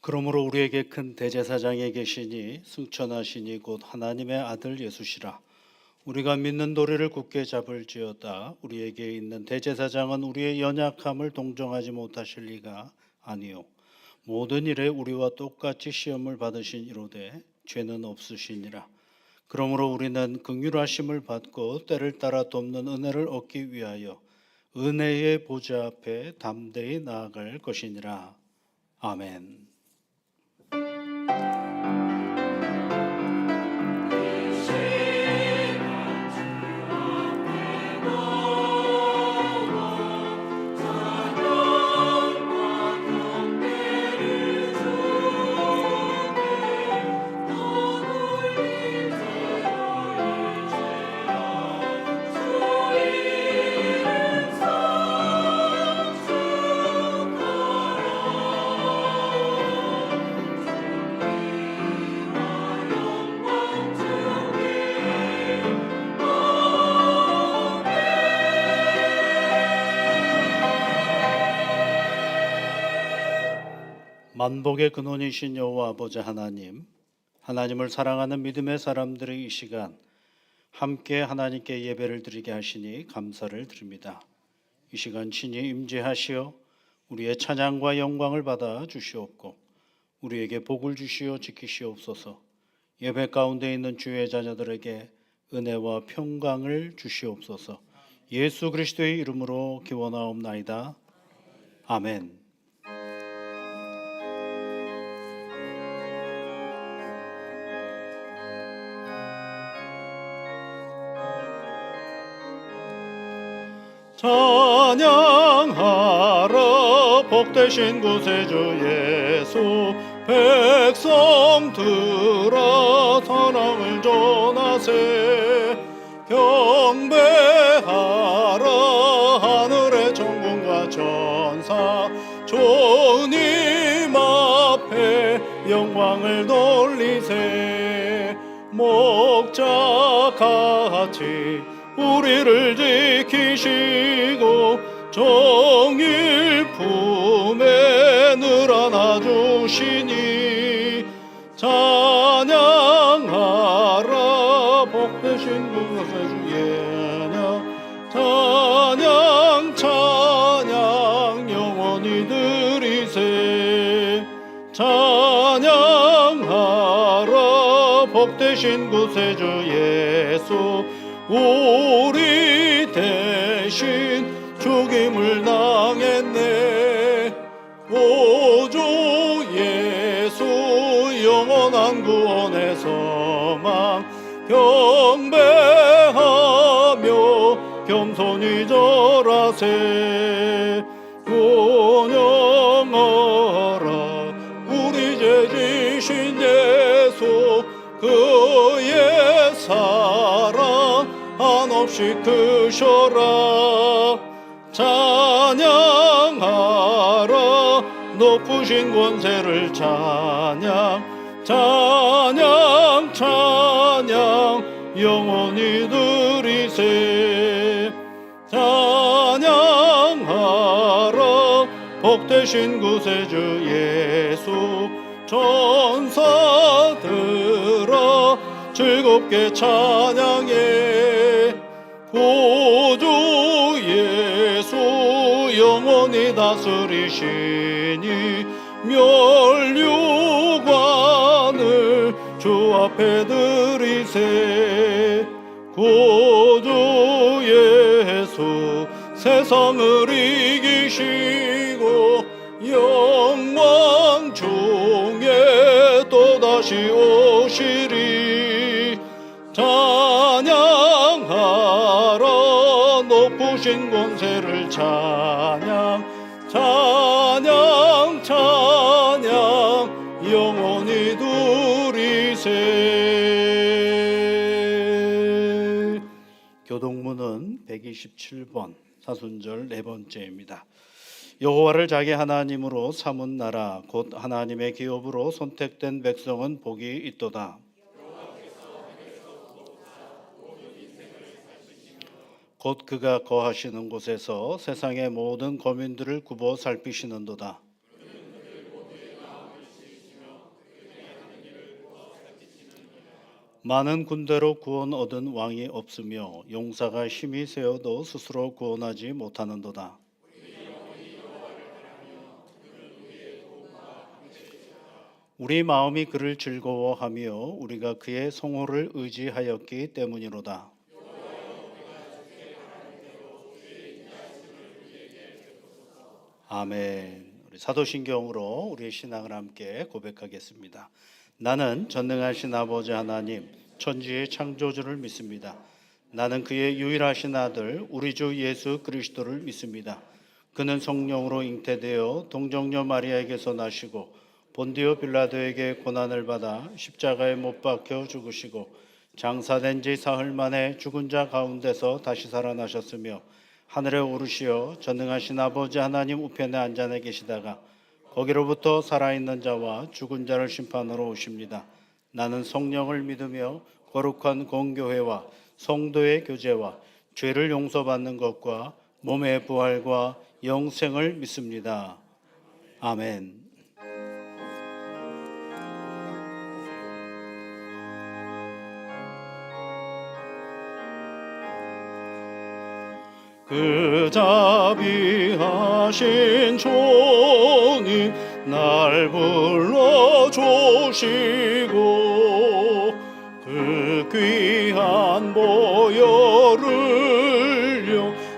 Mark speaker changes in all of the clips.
Speaker 1: 그러므로 우리에게 큰 대제사장이 계시니 승천하시니 곧 하나님의 아들 예수시라. 우리가 믿는 도리를 굳게 잡을지어다. 우리에게 있는 대제사장은 우리의 연약함을 동정하지 못하실 리가 아니요 모든 일에 우리와 똑같이 시험을 받으신 이로되 죄는 없으시니라. 그러므로 우리는 긍휼하심을 받고 때를 따라 돕는 은혜를 얻기 위하여 은혜의 보좌 앞에 담대히 나아갈 것이니라. 아멘. 만복의 근원이신 여호와 아버지 하나님, 하나님을 사랑하는 믿음의 사람들의 이 시간 함께 하나님께 예배를 드리게 하시니 감사를 드립니다. 이 시간 친히 임재하시어 우리의 찬양과 영광을 받아 주시옵고 우리에게 복을 주시어 지키시옵소서. 예배 가운데 있는 주의 자녀들에게 은혜와 평강을 주시옵소서. 예수 그리스도의 이름으로 기원하옵나이다. 아멘. 찬양하라 복되신 구세주 예수. 백성들아 사랑을 전하세. 경배하라 하늘의 천군과 천사. 주님 앞에 영광을 돌리세. 목자같이 우리를 지키시고 정일 품에 늘 안아주시니 찬양하라 복되신 구세주 예냐. 찬양 찬양 영원히 드리세. 찬양하라 복되신 구세주 예수. 우리 대신 죽임을 당했네. 오주 예수 영원한 구원의 소망. 경배하며 겸손히 절하세. 운영하라 우리 죄 지신 예수. 그의 사랑 한없이 크셔라. 찬양하라 높으신 권세를 찬양. 찬양 찬양 영원히 드리세. 찬양하라 복되신 구세주 예수. 천사들아 즐겁게 찬양해. 구주 예수 영원히 다스리시니 멸류관을 주 앞에 드리세. 구주 예수 세상을 이기시고 영광 중에 또다시 오시리. 찬양하라 높으신 권세를 찬양. 찬양 찬양 영원히 두리세. 교동문은 127번 사순절 네 번째입니다. 여호와를 자기 하나님으로 삼은 나라 곧 하나님의 기업으로 선택된 백성은 복이 있도다. 곧 그가 거하시는 곳에서 세상의 모든 거민들을 굽어 살피시는도다. 많은 군대로 구원 얻은 왕이 없으며 용사가 힘이 세어도 스스로 구원하지 못하는도다. 우리 마음이 그를 즐거워하며 우리가 그의 성호를 의지하였기 때문이로다. 아멘. 우리 사도신경으로 우리의 신앙을 함께 고백하겠습니다. 나는 전능하신 아버지 하나님, 천지의 창조주를 믿습니다. 나는 그의 유일하신 아들, 우리 주 예수 그리스도를 믿습니다. 그는 성령으로 잉태되어 동정녀 마리아에게서 나시고 본디오 빌라도에게 고난을 받아 십자가에 못 박혀 죽으시고 장사된 지 사흘 만에 죽은 자 가운데서 다시 살아나셨으며 하늘에 오르시어 전능하신 아버지 하나님 우편에 앉아 계시다가 거기로부터 살아있는 자와 죽은 자를 심판하러 오십니다. 나는 성령을 믿으며 거룩한 공교회와 성도의 교제와 죄를 용서받는 것과 몸의 부활과 영생을 믿습니다. 아멘. 그 자비하신 주님 날 불러주시고 그 귀한 보혈을요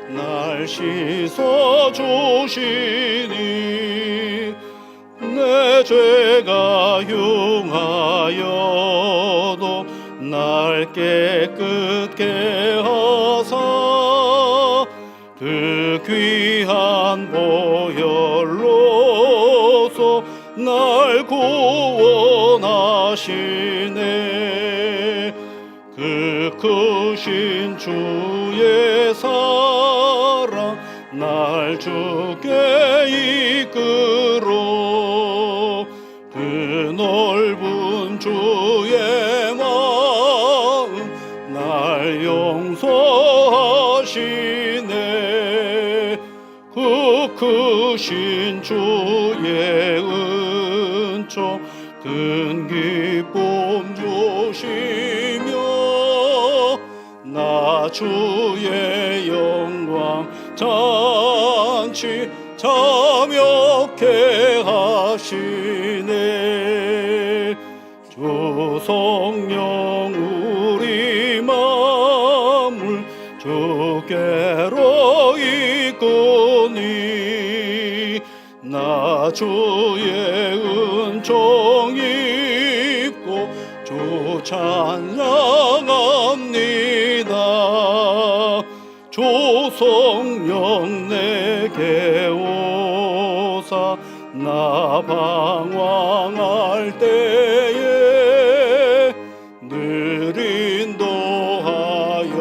Speaker 1: 날 씻어주시니 내 죄가 흉하여도 날 깨끗게 하사 그 귀한 보혈로서 날 구원하시네. 그 크신 주의 사랑 날 주께 이끌어 그 넓은 주의 마음 날 용서하시네. 그 크신 주의 은총 큰 기쁨 주시며 나 주의 영광 잔치 참여케 하시네. 주 성령 우리 마음을 주께로 이끄니 나 주의 은총 입고 주 찬양합니다. 주 성령 내게 오사 나 방황할 때에 늘 인도하여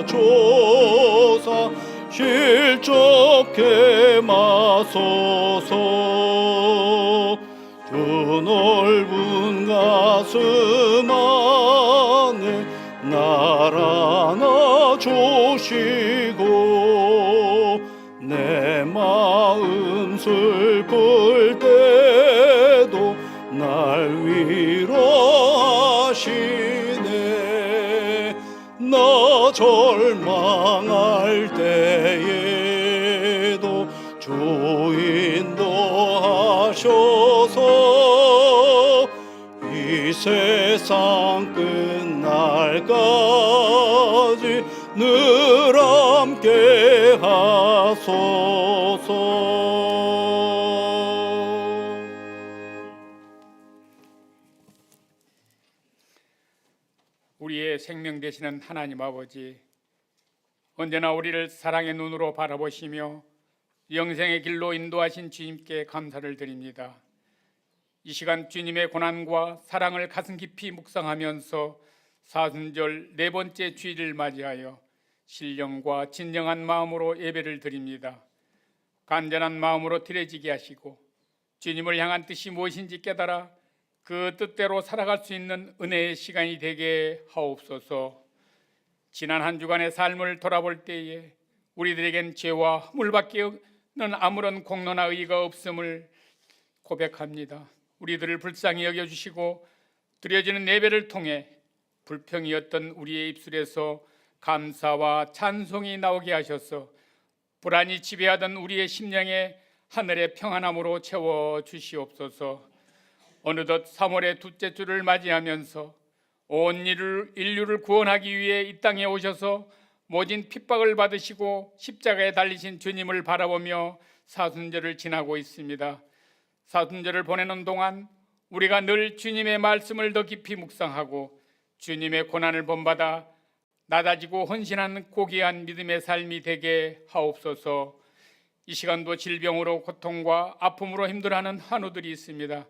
Speaker 1: 조사 실족해 마소서. 주 넓은 가슴 안에 날 안아주시고 내 마음 슬플 때도 날 위로하시네. 나 절망할 때에도 주 인도하셔서 이 세상 끝날까지 늘 함께 하소서.
Speaker 2: 우리의 생명 되시는 하나님 아버지, 언제나 우리를 사랑의 눈으로 바라보시며 영생의 길로 인도하신 주님께 감사를 드립니다. 이 시간 주님의 고난과 사랑을 가슴 깊이 묵상하면서 사순절 네 번째 주일을 맞이하여 신령과 진정한 마음으로 예배를 드립니다. 간절한 마음으로 드려지게 하시고 주님을 향한 뜻이 무엇인지 깨달아 그 뜻대로 살아갈 수 있는 은혜의 시간이 되게 하옵소서. 지난 한 주간의 삶을 돌아볼 때에 우리들에겐 죄와 허물밖에는 아무런 공로나 의의가 없음을 고백합니다. 우리들을 불쌍히 여겨주시고 드려지는 예배를 통해 불평이었던 우리의 입술에서 감사와 찬송이 나오게 하셔서 불안이 지배하던 우리의 심령에 하늘의 평안함으로 채워 주시옵소서. 어느덧 3월의 둘째 주를 맞이하면서 온 인류를 구원하기 위해 이 땅에 오셔서 모진 핍박을 받으시고 십자가에 달리신 주님을 바라보며 사순절을 지나고 있습니다. 사순절을 보내는 동안 우리가 늘 주님의 말씀을 더 깊이 묵상하고 주님의 고난을 본받아 낮아지고 헌신하는 고귀한 믿음의 삶이 되게 하옵소서. 이 시간도 질병으로 고통과 아픔으로 힘들어하는 환우들이 있습니다.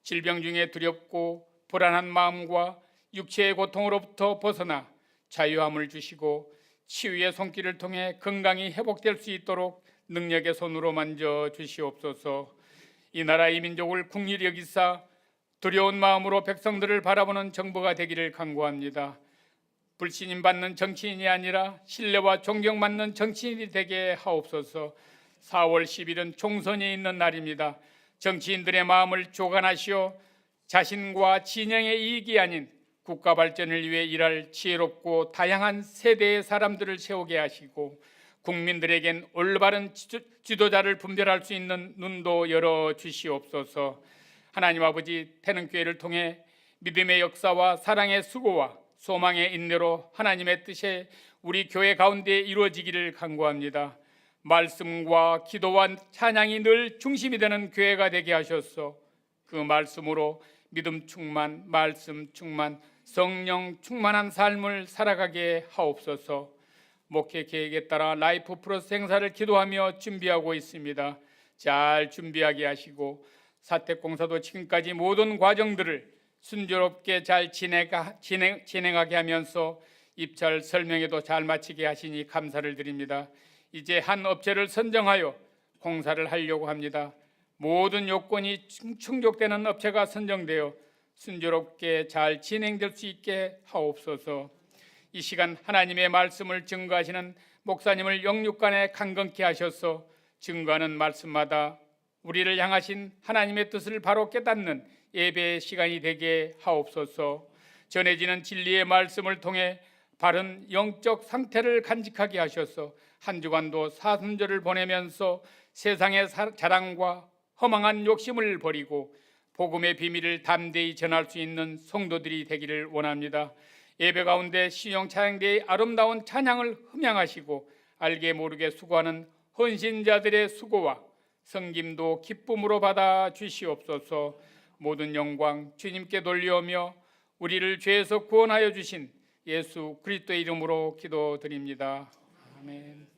Speaker 2: 질병 중에 두렵고 불안한 마음과 육체의 고통으로부터 벗어나 자유함을 주시고 치유의 손길을 통해 건강이 회복될 수 있도록 능력의 손으로 만져 주시옵소서. 이 나라 이 민족을 긍휼히 여기사 두려운 마음으로 백성들을 바라보는 정부가 되기를 간구합니다. 불신임 받는 정치인이 아니라 신뢰와 존경받는 정치인이 되게 하옵소서. 4월 10일은 총선이 있는 날입니다. 정치인들의 마음을 조간하시어 자신과 진영의 이익이 아닌 국가 발전을 위해 일할 지혜롭고 다양한 세대의 사람들을 세우게 하시고 국민들에겐 올바른 지도자를 분별할 수 있는 눈도 열어 주시옵소서. 하나님 아버지, 태능교회를 통해 믿음의 역사와 사랑의 수고와 소망의 인내로 하나님의 뜻에 우리 교회 가운데 이루어지기를 간구합니다. 말씀과 기도와 찬양이 늘 중심이 되는 교회가 되게 하셔서 그 말씀으로 믿음 충만, 말씀 충만, 성령 충만한 삶을 살아가게 하옵소서. 목회 계획에 따라 라이프 플러스 행사를 기도하며 준비하고 있습니다. 잘 준비하게 하시고 사택공사도 지금까지 모든 과정들을 순조롭게 잘 진행하게 하면서 입찰 설명회도 잘 마치게 하시니 감사를 드립니다. 이제 한 업체를 선정하여 공사를 하려고 합니다. 모든 요건이 충족되는 업체가 선정되어 순조롭게 잘 진행될 수 있게 하옵소서. 이 시간 하나님의 말씀을 증거하시는 목사님을 영육간에 강건케 하셔서 증거하는 말씀마다 우리를 향하신 하나님의 뜻을 바로 깨닫는 예배의 시간이 되게 하옵소서. 전해지는 진리의 말씀을 통해 바른 영적 상태를 간직하게 하셔서 한 주간도 사순절을 보내면서 세상의 자랑과 허망한 욕심을 버리고 복음의 비밀을 담대히 전할 수 있는 성도들이 되기를 원합니다. 예배 가운데 신용 찬양대의 아름다운 찬양을 흠양하시고 알게 모르게 수고하는 헌신자들의 수고와 섬김도 기쁨으로 받아 주시옵소서. 모든 영광 주님께 돌려오며 우리를 죄에서 구원하여 주신 예수 그리스도의 이름으로 기도드립니다. 아멘.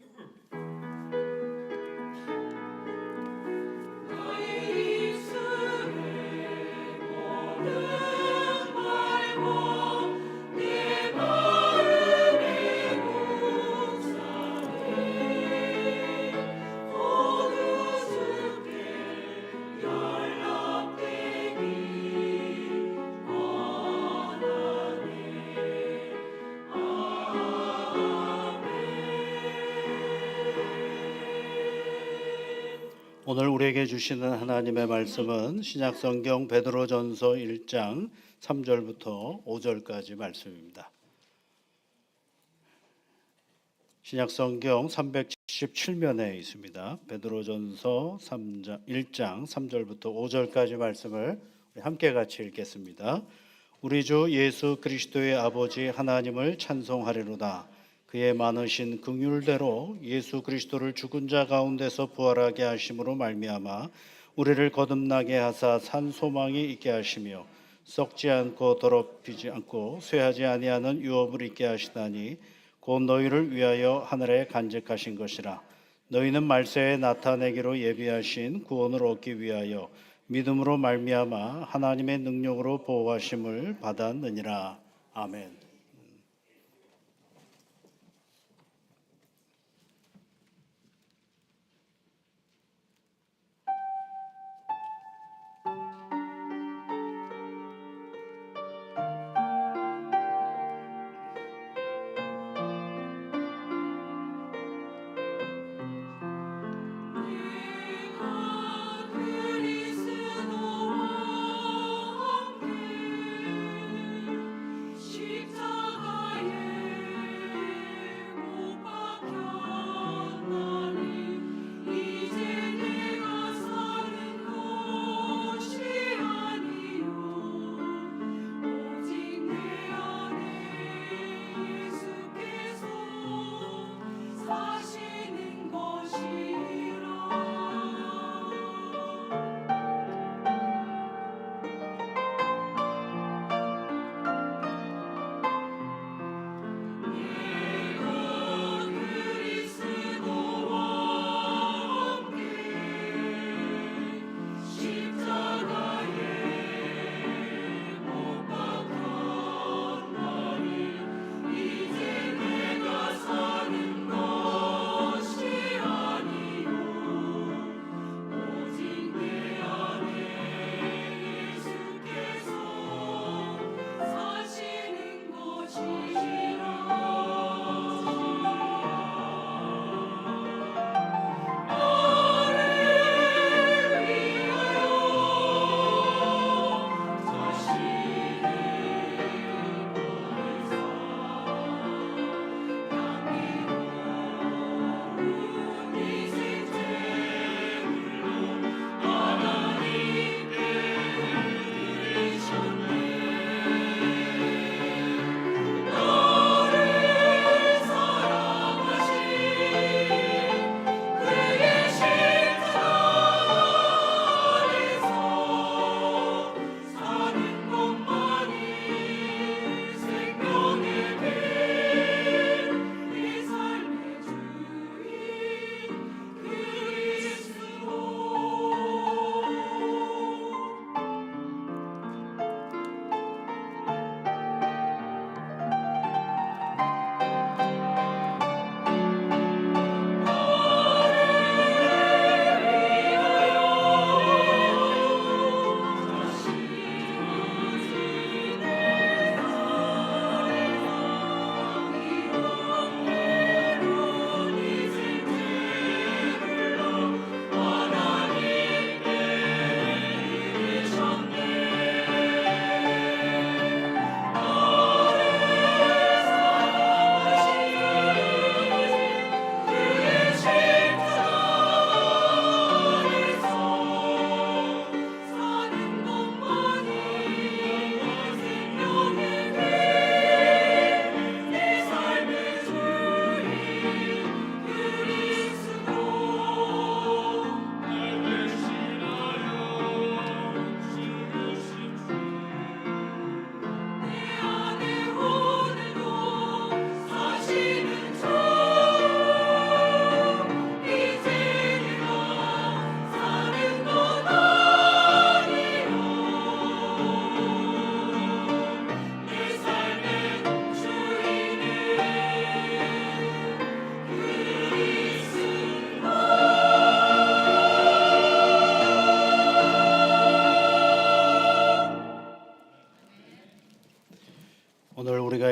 Speaker 1: 오늘 우리에게 주시는 하나님의 말씀은 신약성경 베드로전서 1장 3절부터 5절까지 말씀입니다. 신약성경 377면에 있습니다. 베드로전서 1장 3절부터 5절까지 말씀을 우리 함께 같이 읽겠습니다. 우리 주 예수 그리스도의 아버지 하나님을 찬송하리로다. 그의 많으신 긍휼대로 예수 그리스도를 죽은 자 가운데서 부활하게 하심으로 말미암아 우리를 거듭나게 하사 산 소망이 있게 하시며 썩지 않고 더럽히지 않고 쇠하지 아니하는 유업을 있게 하시다니 곧 너희를 위하여 하늘에 간직하신 것이라. 너희는 말세에 나타내기로 예비하신 구원을 얻기 위하여 믿음으로 말미암아 하나님의 능력으로 보호하심을 받았느니라. 아멘.
Speaker 3: 십자가의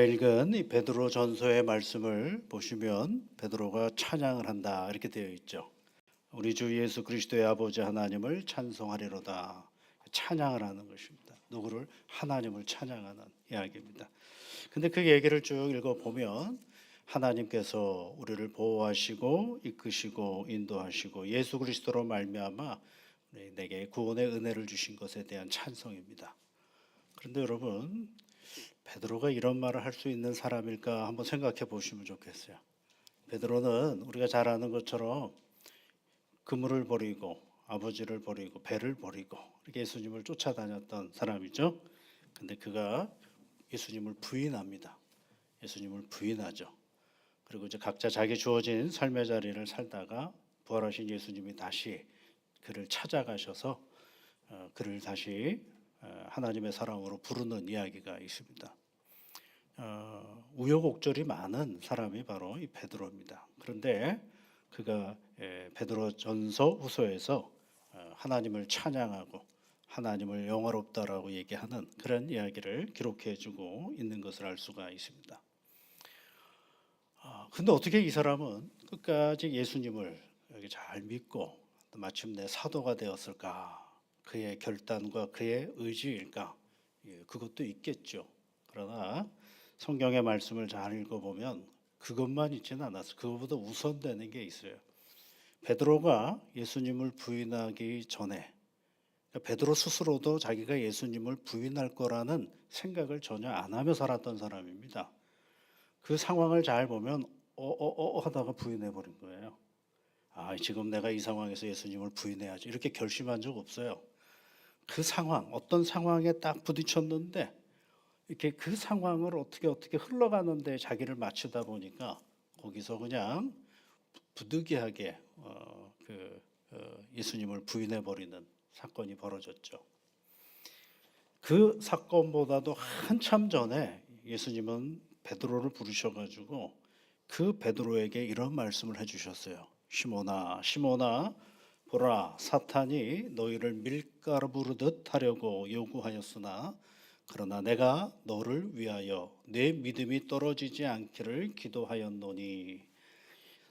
Speaker 1: 읽은 이 베드로 전서의 말씀을 보시면 베드로가 찬양을 한다 이렇게 되어 있죠. 우리 주 예수 그리스도의 아버지 하나님을 찬송하리로다. 찬양을 하는 것입니다. 누구를? 하나님을 찬양하는 이야기입니다. 근데 그 얘기를 쭉 읽어보면 하나님께서 우리를 보호하시고 이끄시고 인도하시고 예수 그리스도로 말미암아 내게 구원의 은혜를 주신 것에 대한 찬송입니다. 그런데 여러분, 베드로가 이런 말을 할 수 있는 사람일까 한번 생각해 보시면 좋겠어요. 베드로는 우리가 잘 아는 것처럼 그물을 버리고 아버지를 버리고 배를 버리고 이렇게 예수님을 쫓아다녔던 사람이죠. 근데 그가 예수님을 부인합니다. 예수님을 부인하죠. 그리고 이제 각자 자기 주어진 삶의 자리를 살다가 부활하신 예수님이 다시 그를 찾아가셔서 그를 다시 하나님의 사랑으로 부르는 이야기가 있습니다. 우여곡절이 많은 사람이 바로 이 베드로입니다. 그런데 그가 베드로전서 후서에서 하나님을 찬양하고 하나님을 영화롭다라고 얘기하는 그런 이야기를 기록해주고 있는 것을 알 수가 있습니다. 근데 어떻게 이 사람은 끝까지 예수님을 여기 잘 믿고 마침내 사도가 되었을까? 그의 결단과 그의 의지일까? 그것도 있겠죠. 그러나 성경의 말씀을 잘 읽어보면 그것만 있지는 않았어요. 그것보다 우선되는 게 있어요. 베드로가 예수님을 부인하기 전에 베드로 스스로도 자기가 예수님을 부인할 거라는 생각을 전혀 안 하며 살았던 사람입니다. 그 상황을 잘 보면 하다가 부인해 버린 거예요. 지금 내가 이 상황에서 예수님을 부인해야지 이렇게 결심한 적 없어요. 그 상황, 어떤 상황에 딱 부딪혔는데 이렇게 그 상황을 어떻게 흘러가는데 자기를 맞추다 보니까 거기서 그냥 부득이하게 예수님을 부인해 버리는 사건이 벌어졌죠. 그 사건보다도 한참 전에 예수님은 베드로를 부르셔가지고 그 베드로에게 이런 말씀을 해주셨어요. 시몬아, 시몬아, 보라, 사탄이 너희를 밀가루 부르듯 하려고 요구하였으나 그러나 내가 너를 위하여 내 믿음이 떨어지지 않기를 기도하였노니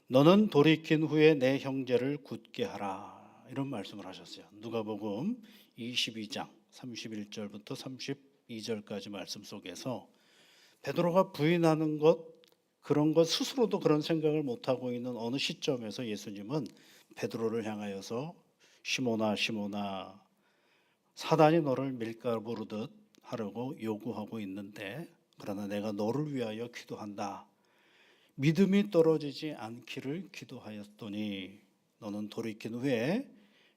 Speaker 1: 너는 돌이킨 후에 내 형제를 굳게 하라. 이런 말씀을 하셨어요. 누가복음 22장 31절부터 32절까지 말씀 속에서 베드로가 부인하는 것, 그런 것 스스로도 그런 생각을 못하고 있는 어느 시점에서 예수님은 베드로를 향하여서 시몬아 시몬아 사단이 너를 밀가루 부르듯 하려고 요구하고 있는데 그러나 내가 너를 위하여 기도한다. 믿음이 떨어지지 않기를 기도하였더니 너는 돌이킨 후에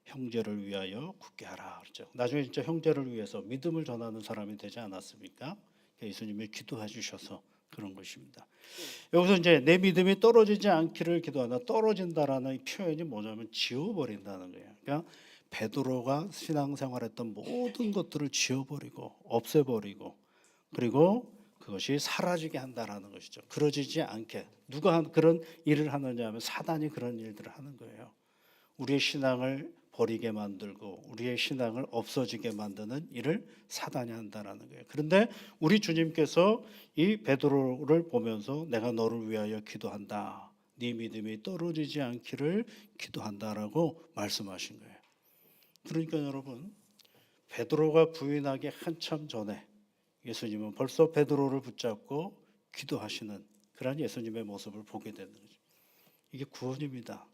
Speaker 1: 형제를 위하여 굳게 하라. 그렇죠. 나중에 진짜 형제를 위해서 믿음을 전하는 사람이 되지 않았습니까? 예수님이 기도해 주셔서 그런 것입니다. 여기서 이제 내 믿음이 떨어지지 않기를 기도한다. 떨어진다라는 이 표현이 뭐냐면 지워버린다는 거예요. 그러니까 베드로가 신앙생활했던 모든 것들을 지워버리고 없애버리고 그리고 그것이 사라지게 한다라는 것이죠. 그러지지 않게 누가 그런 일을 하느냐 하면 사단이 그런 일들을 하는 거예요. 우리의 신앙을 버리게 만들고 우리의 신앙을 없어지게 만드는 일을 사단이 한다라는 거예요. 그런데 우리 주님께서 이 베드로를 보면서 내가 너를 위하여 기도한다. 네 믿음이 떨어지지 않기를 기도한다라고 말씀하신 거예요. 그러니까 여러분 베드로가 부인하기 한참 전에 예수님은 벌써 베드로를 붙잡고 기도하시는 그런 예수님의 모습을 보게 되는 거죠. 이게 구원입니다.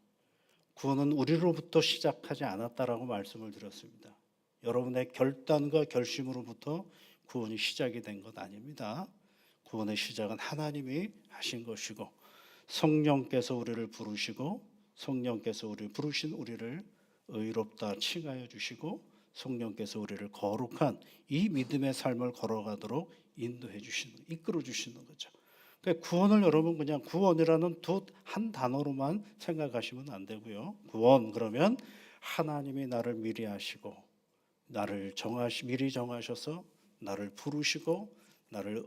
Speaker 1: 구원은 우리로부터 시작하지 않았다라고 말씀을 드렸습니다. 여러분의 결단과 결심으로부터 구원이 시작이 된 것 아닙니다. 구원의 시작은 하나님이 하신 것이고 성령께서 우리를 부르시고 성령께서 우리를 부르신 우리를 의롭다 칭하여 주시고 성령께서 우리를 거룩한 이 믿음의 삶을 걸어가도록 인도해 주시는, 이끌어 주시는 거죠. 그러니까 구원을 여러분 그냥 구원이라는 한 단어로만 생각하시면 안 되고요. 구원 그러면 하나님이 나를 미리 하시고 나를 미리 정하셔서 나를 부르시고 나를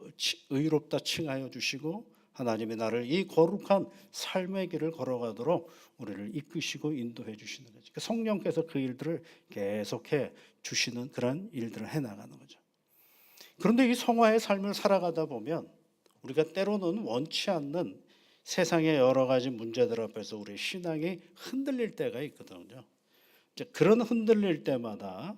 Speaker 1: 의롭다 칭하여 주시고 하나님이 나를 이 거룩한 삶의 길을 걸어가도록 우리를 이끄시고 인도해 주시는 거죠. 성령께서 그 일들을 계속해 주시는 그런 일들을 해나가는 거죠. 그런데 이 성화의 삶을 살아가다 보면 우리가 때로는 원치 않는 세상의 여러 가지 문제들 앞에서 우리의 신앙이 흔들릴 때가 있거든요. 이제 그런 흔들릴 때마다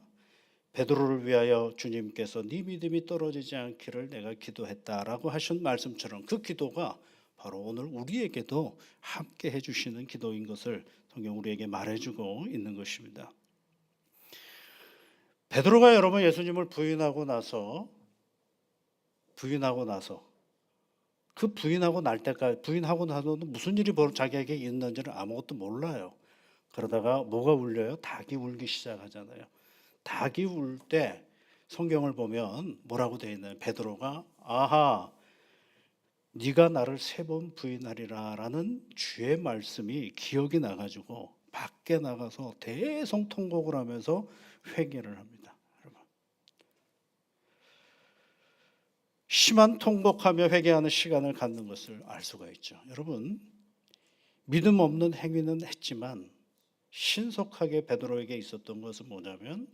Speaker 1: 베드로를 위하여 주님께서 네 믿음이 떨어지지 않기를 내가 기도했다라고 하신 말씀처럼 그 기도가 바로 오늘 우리에게도 함께 해주시는 기도인 것을 성경 우리에게 말해주고 있는 것입니다. 베드로가 여러분 예수님을 부인하고 나서 그 부인하고 날 때까지 부인하고 나서는 무슨 일이 자기에게 있는지를 아무것도 몰라요. 그러다가 뭐가 울려요? 닭이 울기 시작하잖아요. 닭이 울 때 성경을 보면 뭐라고 되어 있나요? 베드로가 아하 네가 나를 3번 부인하리라라는 주의 말씀이 기억이 나가지고 밖에 나가서 대성통곡을 하면서 회개를 합니다. 여러분. 심한 통곡하며 회개하는 시간을 갖는 것을 알 수가 있죠. 여러분 믿음 없는 행위는 했지만 신속하게 베드로에게 있었던 것은 뭐냐면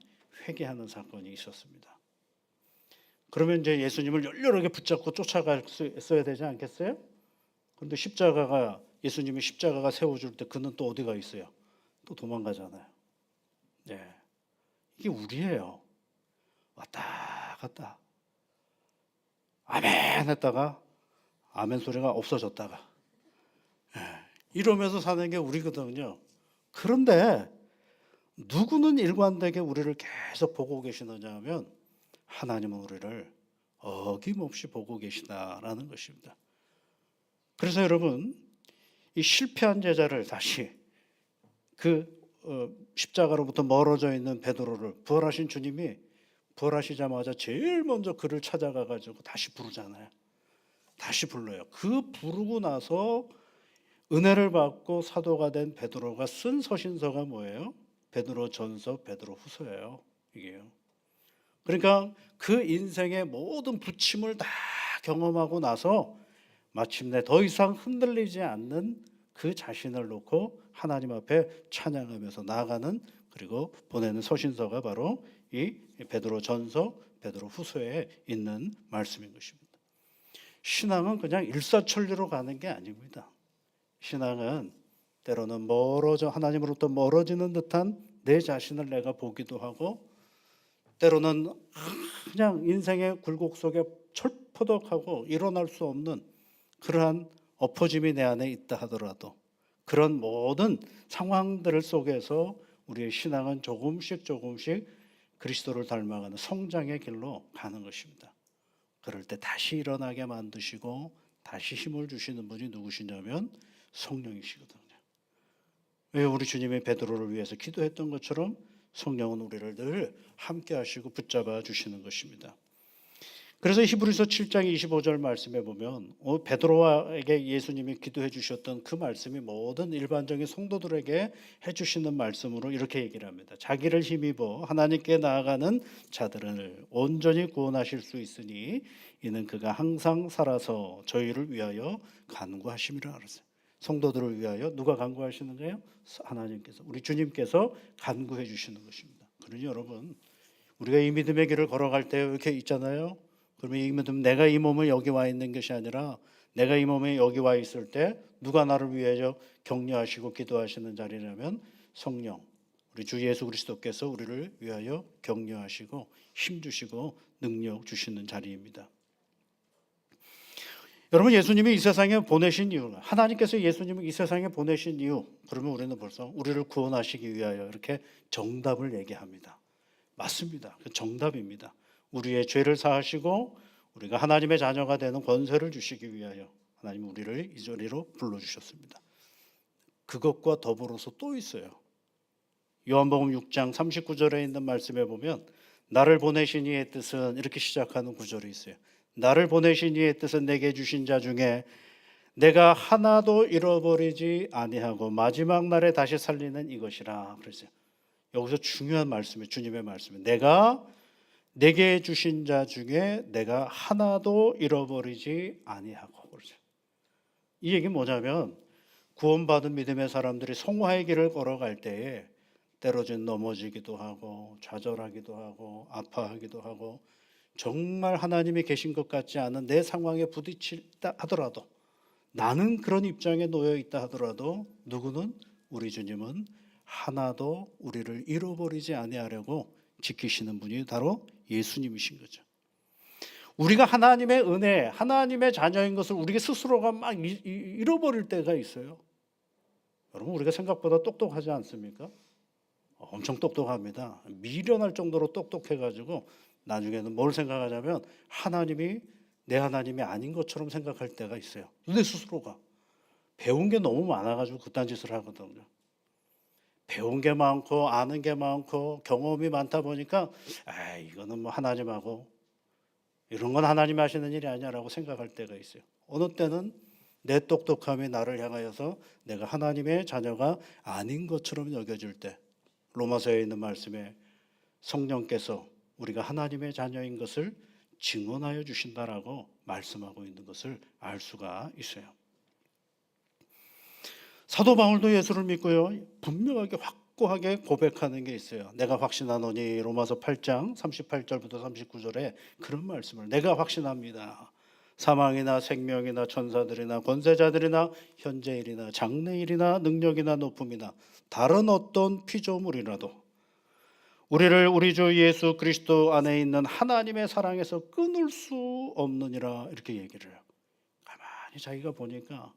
Speaker 1: 회개하는 사건이 있었습니다. 그러면 이제 예수님을 열렬하게 붙잡고 쫓아갔어야 되지 않겠어요? 그런데 예수님이 십자가가 세워줄 때 그는 또 어디가 있어요? 또 도망가잖아요. 네, 이게 우리예요. 왔다 갔다 아멘 했다가 아멘 소리가 없어졌다가 이러면서 사는 게 우리거든요. 그런데 누구는 일관되게 우리를 계속 보고 계시느냐 하면 하나님은 우리를 어김없이 보고 계시다라는 것입니다. 그래서 여러분 이 실패한 제자를 다시 십자가로부터 멀어져 있는 베드로를 부활하신 주님이 부활하시자마자 제일 먼저 그를 찾아가 가지고 다시 부르잖아요. 다시 불러요. 그 부르고 나서 은혜를 받고 사도가 된 베드로가 쓴 서신서가 뭐예요? 베드로전서, 베드로후서예요. 이게요. 그러니까 그 인생의 모든 부침을 다 경험하고 나서 마침내 더 이상 흔들리지 않는 그 자신을 놓고 하나님 앞에 찬양하면서 나아가는 그리고 보내는 서신서가 바로 이 베드로전서, 베드로후서에 있는 말씀인 것입니다. 신앙은 그냥 일사천리로 가는 게 아닙니다. 신앙은 때로는 하나님으로부터 멀어지는 듯한 내 자신을 내가 보기도 하고 때로는 그냥 인생의 굴곡 속에 철퍼덕하고 일어날 수 없는 그러한 엎어짐이 내 안에 있다 하더라도 그런 모든 상황들 속에서 우리의 신앙은 조금씩 그리스도를 닮아가는 성장의 길로 가는 것입니다. 그럴 때 다시 일어나게 만드시고 다시 힘을 주시는 분이 누구시냐면 성령이시거든요. 왜 우리 주님이 베드로를 위해서 기도했던 것처럼 성령은 우리를 늘 함께 하시고 붙잡아 주시는 것입니다. 그래서 히브리서 7장 25절 말씀에 보면 베드로에게 예수님이 기도해 주셨던 그 말씀이 모든 일반적인 성도들에게 해 주시는 말씀으로 이렇게 얘기를 합니다. 자기를 힘입어 하나님께 나아가는 자들을 온전히 구원하실 수 있으니 이는 그가 항상 살아서 저희를 위하여 간구하심이라 하셨어요. 성도들을 위하여 누가 간구하시는 거예요? 하나님께서, 우리 주님께서 간구해 주시는 것입니다. 그러니 여러분 우리가 이 믿음의 길을 걸어갈 때 이렇게 있잖아요. 그러면 이 믿음 내가 이 몸에 여기 와 있는 것이 아니라 내가 이 몸에 여기 와 있을 때 누가 나를 위하여 격려하시고 기도하시는 자리라면 성령, 우리 주 예수 그리스도께서 우리를 위하여 격려하시고 힘 주시고 능력 주시는 자리입니다. 여러분 예수님이 이 세상에 보내신 이유, 하나님께서 예수님을 이 세상에 보내신 이유, 그러면 우리는 벌써 우리를 구원하시기 위하여 이렇게 정답을 얘기합니다. 맞습니다. 그 정답입니다. 우리의 죄를 사하시고 우리가 하나님의 자녀가 되는 권세를 주시기 위하여 하나님 우리를 이 자리로 불러주셨습니다. 그것과 더불어서 또 있어요. 요한복음 6장 39절에 있는 말씀에 보면 나를 보내신 이의 뜻은 이렇게 시작하는 구절이 있어요. 나를 보내신 이의 뜻은 내게 주신 자 중에 내가 하나도 잃어버리지 아니하고 마지막 날에 다시 살리는 이것이라 그랬어요. 여기서 중요한 말씀이 주님의 말씀이 내게 주신 자 중에 내가 하나도 잃어버리지 아니하고 그러죠. 이 얘기는 뭐냐면 구원받은 믿음의 사람들이 성화의 길을 걸어갈 때에 때로는 넘어지기도 하고 좌절하기도 하고 아파하기도 하고 정말 하나님이 계신 것 같지 않은 내 상황에 부딪히다 하더라도, 나는 그런 입장에 놓여 있다 하더라도, 누구는, 우리 주님은 하나도 우리를 잃어버리지 아니하려고 지키시는 분이 바로 예수님이신 거죠. 우리가 하나님의 은혜, 하나님의 자녀인 것을 우리 스스로가 막 잃어버릴 때가 있어요. 여러분, 우리가 생각보다 똑똑하지 않습니까? 엄청 똑똑합니다. 미련할 정도로 똑똑해가지고 나중에는 뭘 생각하냐면 하나님이 내 하나님이 아닌 것처럼 생각할 때가 있어요. 내 스스로가 배운 게 너무 많아가지고 그딴 짓을 하거든요. 배운 게 많고 아는 게 많고 경험이 많다 보니까 이거는 뭐 하나님하고 이런 건 하나님 하시는 일이 아니야라고 생각할 때가 있어요. 어느 때는 내 똑똑함이 나를 향하여서 내가 하나님의 자녀가 아닌 것처럼 여겨질 때, 로마서에 있는 말씀에 성령께서 우리가 하나님의 자녀인 것을 증언하여 주신다라고 말씀하고 있는 것을 알 수가 있어요. 사도 바울도 예수를 믿고요, 분명하게 확고하게 고백하는 게 있어요. 내가 확신하노니, 로마서 8장 38절부터 39절에 그런 말씀을, 내가 확신합니다. 사망이나 생명이나 천사들이나 권세자들이나 현재일이나 장래일이나 능력이나 높음이나 다른 어떤 피조물이라도 우리를 우리 주 예수 그리스도 안에 있는 하나님의 사랑에서 끊을 수 없느니라, 이렇게 얘기를 해요. 가만히 자기가 보니까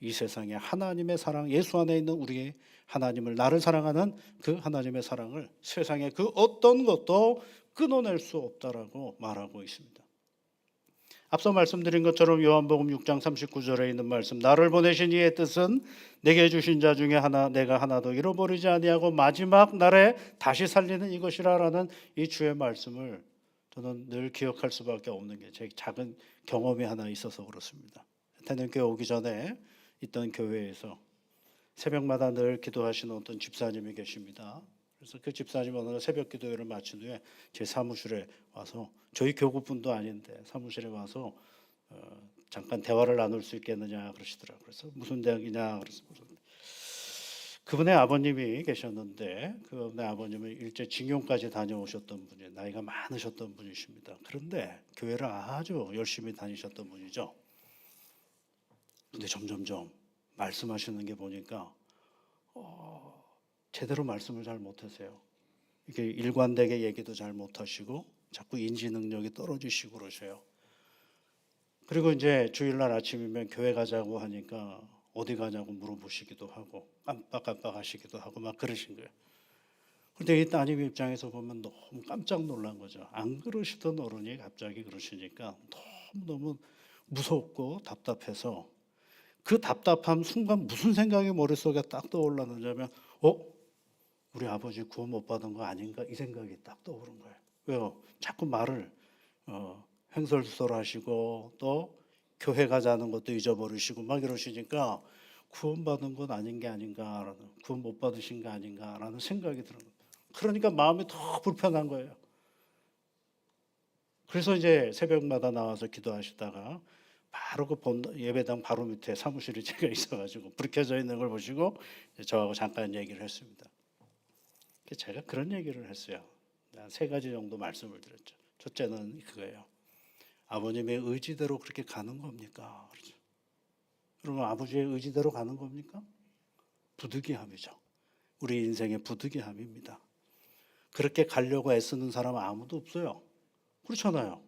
Speaker 1: 이 세상에 하나님의 사랑, 예수 안에 있는 우리의 하나님을, 나를 사랑하는 그 하나님의 사랑을 세상에 그 어떤 것도 끊어낼 수 없다라고 말하고 있습니다. 앞서 말씀드린 것처럼 요한복음 6장 39절에 있는 말씀, 나를 보내신 이의 뜻은 내게 주신 자 중에 하나 내가 하나도 잃어버리지 아니하고 마지막 날에 다시 살리는 이것이라라는 이 주의 말씀을 저는 늘 기억할 수밖에 없는 게 제 작은 경험이 하나 있어서 그렇습니다. 태능교회 오기 전에 있던 교회에서 새벽마다 늘 기도하시는 어떤 집사님이 계십니다. 그래서 그 집사님 어느 날 새벽 기도회를 마친 후에 제 사무실에 와서, 저희 교구분도 아닌데 사무실에 와서 잠깐 대화를 나눌 수 있겠느냐 그러시더라고요. 그래서 무슨 대학이냐 그래서 그분의 아버님이 계셨는데, 그분의 아버님은 일제 징용까지 다녀오셨던 분이, 나이가 많으셨던 분이십니다. 그런데 교회를 아주 열심히 다니셨던 분이죠. 근데 점점점 말씀하시는 게 보니까 제대로 말씀을 잘 못하세요. 이게 일관되게 얘기도 잘 못하시고 자꾸 인지 능력이 떨어지시고 그러셔요. 그리고 이제 주일날 아침이면 교회 가자고 하니까 어디 가냐고 물어보시기도 하고 깜빡깜빡 하시기도 하고 막 그러신 거예요. 그런데 이 따님 입장에서 보면 너무 깜짝 놀란 거죠. 안 그러시던 어른이 갑자기 그러시니까 너무너무 무섭고 답답해서, 그 답답함 순간 무슨 생각이 머릿속에 딱 떠올랐느냐면 우리 아버지 구원 못 받은 거 아닌가, 이 생각이 딱 떠오른 거예요. 왜요? 자꾸 말을 횡설수설하시고 또 교회 가자는 것도 잊어버리시고 막 이러시니까 구원 받은 건 아닌 게 아닌가라는, 구원 못 받으신 게 아닌가라는 생각이 드는 거예요. 그러니까 마음이 더 불편한 거예요. 그래서 이제 새벽마다 나와서 기도하시다가 바로 그 예배당 바로 밑에 사무실이 제가 있어가지고 불 켜져 있는 걸 보시고 저하고 잠깐 얘기를 했습니다. 제가 그런 얘기를 했어요. 한 3가지 정도 말씀을 드렸죠. 첫째는 그거예요. 아버님의 의지대로 그렇게 가는 겁니까? 그렇죠. 그러면 아버지의 의지대로 가는 겁니까? 부득이함이죠. 우리 인생의 부득이함입니다. 그렇게 가려고 애쓰는 사람은 아무도 없어요. 그렇잖아요.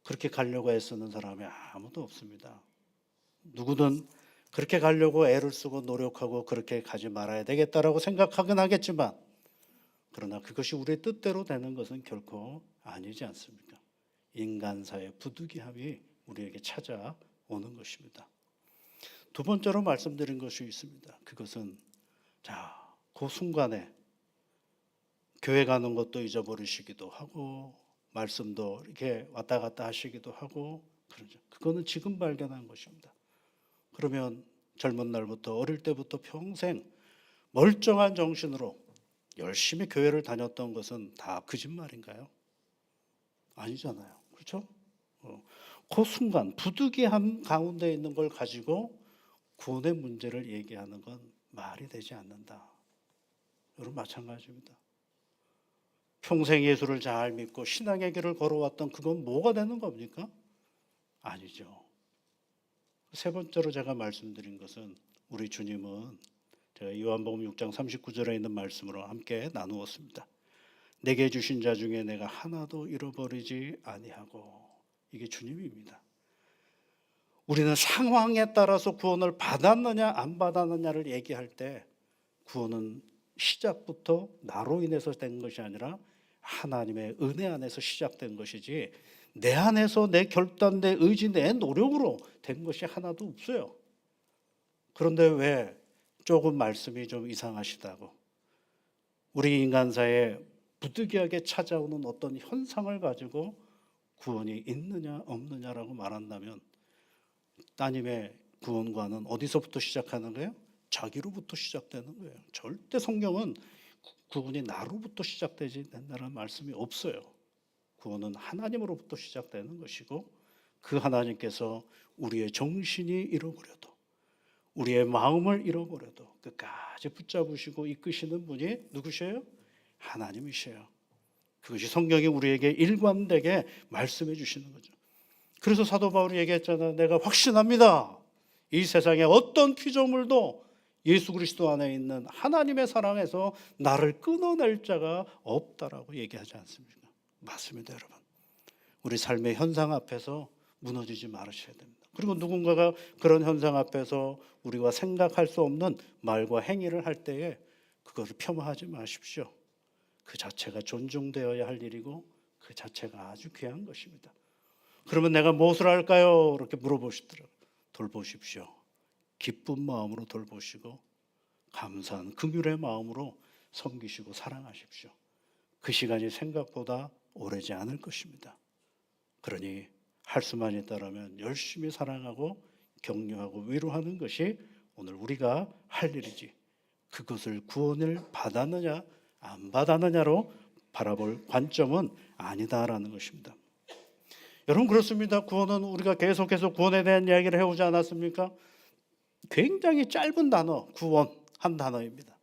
Speaker 1: 그렇게 가려고 애쓰는 사람이 아무도 없습니다. 누구든 그렇게 가려고 애를 쓰고 노력하고 그렇게 가지 말아야 되겠다라고 생각하긴 하겠지만, 그러나 그것이 우리의 뜻대로 되는 것은 결코 아니지 않습니까? 인간사의 부득이함이 우리에게 찾아오는 것입니다. 두 번째로 말씀드린 것이 있습니다. 그것은 그 순간에 교회 가는 것도 잊어버리시기도 하고 말씀도 이렇게 왔다 갔다 하시기도 하고 그러죠. 그거는 지금 발견한 것입니다. 그러면 젊은 날부터, 어릴 때부터 평생 멀쩡한 정신으로 열심히 교회를 다녔던 것은 다 거짓말인가요? 아니잖아요. 그렇죠? 그 순간 부득이함 가운데 있는 걸 가지고 구원의 문제를 얘기하는 건 말이 되지 않는다. 여러분 마찬가지입니다. 평생 예수를 잘 믿고 신앙의 길을 걸어왔던 그건 뭐가 되는 겁니까? 아니죠. 세 번째로 제가 말씀드린 것은 우리 주님은 제가 요한복음 6장 39절에 있는 말씀으로 함께 나누었습니다. 내게 주신 자 중에 내가 하나도 잃어버리지 아니하고, 이게 주님입니다. 우리는 상황에 따라서 구원을 받았느냐 안 받았느냐를 얘기할 때 구원은 시작부터 나로 인해서 된 것이 아니라 하나님의 은혜 안에서 시작된 것이지 내 안에서 내 결단, 내 의지, 내 노력으로 된 것이 하나도 없어요. 그런데 왜 조금 말씀이 좀 이상하시다고, 우리 인간사에 부득이하게 찾아오는 어떤 현상을 가지고 구원이 있느냐 없느냐라고 말한다면, 따님의 구원과는 어디서부터 시작하는 거예요? 자기로부터 시작되는 거예요. 절대 성경은 구원이 나로부터 시작되지 않는다는 말씀이 없어요. 구원은 하나님으로부터 시작되는 것이고, 그 하나님께서 우리의 정신이 잃어버려도, 우리의 마음을 잃어버려도 끝까지 붙잡으시고 이끄시는 분이 누구셔요? 하나님이셔요. 그것이 성경이 우리에게 일관되게 말씀해 주시는 거죠. 그래서 사도 바울이 얘기했잖아요. 내가 확신합니다. 이 세상에 어떤 피조물도 예수 그리스도 안에 있는 하나님의 사랑에서 나를 끊어낼 자가 없다라고 얘기하지 않습니까? 맞습니다, 여러분. 우리 삶의 현상 앞에서 무너지지 말으셔야 됩니다. 그리고 누군가가 그런 현상 앞에서 우리가 생각할 수 없는 말과 행위를 할 때에 그것을 폄하하지 마십시오. 그 자체가 존중되어야 할 일이고 그 자체가 아주 귀한 것입니다. 그러면 내가 무엇을 할까요? 이렇게 물어보시더라고요. 돌보십시오. 기쁜 마음으로 돌보시고 감사한 긍휼의 마음으로 섬기시고 사랑하십시오. 그 시간이 생각보다 오래지 않을 것입니다. 그러니 할 수만 있다면 열심히 사랑하고 격려하고 위로하는 것이 오늘 우리가 할 일이지, 그것을 구원을 받았느냐 안 받았느냐로 바라볼 관점은 아니다라는 것입니다. 여러분, 그렇습니다. 구원은 우리가 계속해서 구원에 대한 이야기를 해오지 않았습니까? 굉장히 짧은 단어, 구원 한 단어입니다.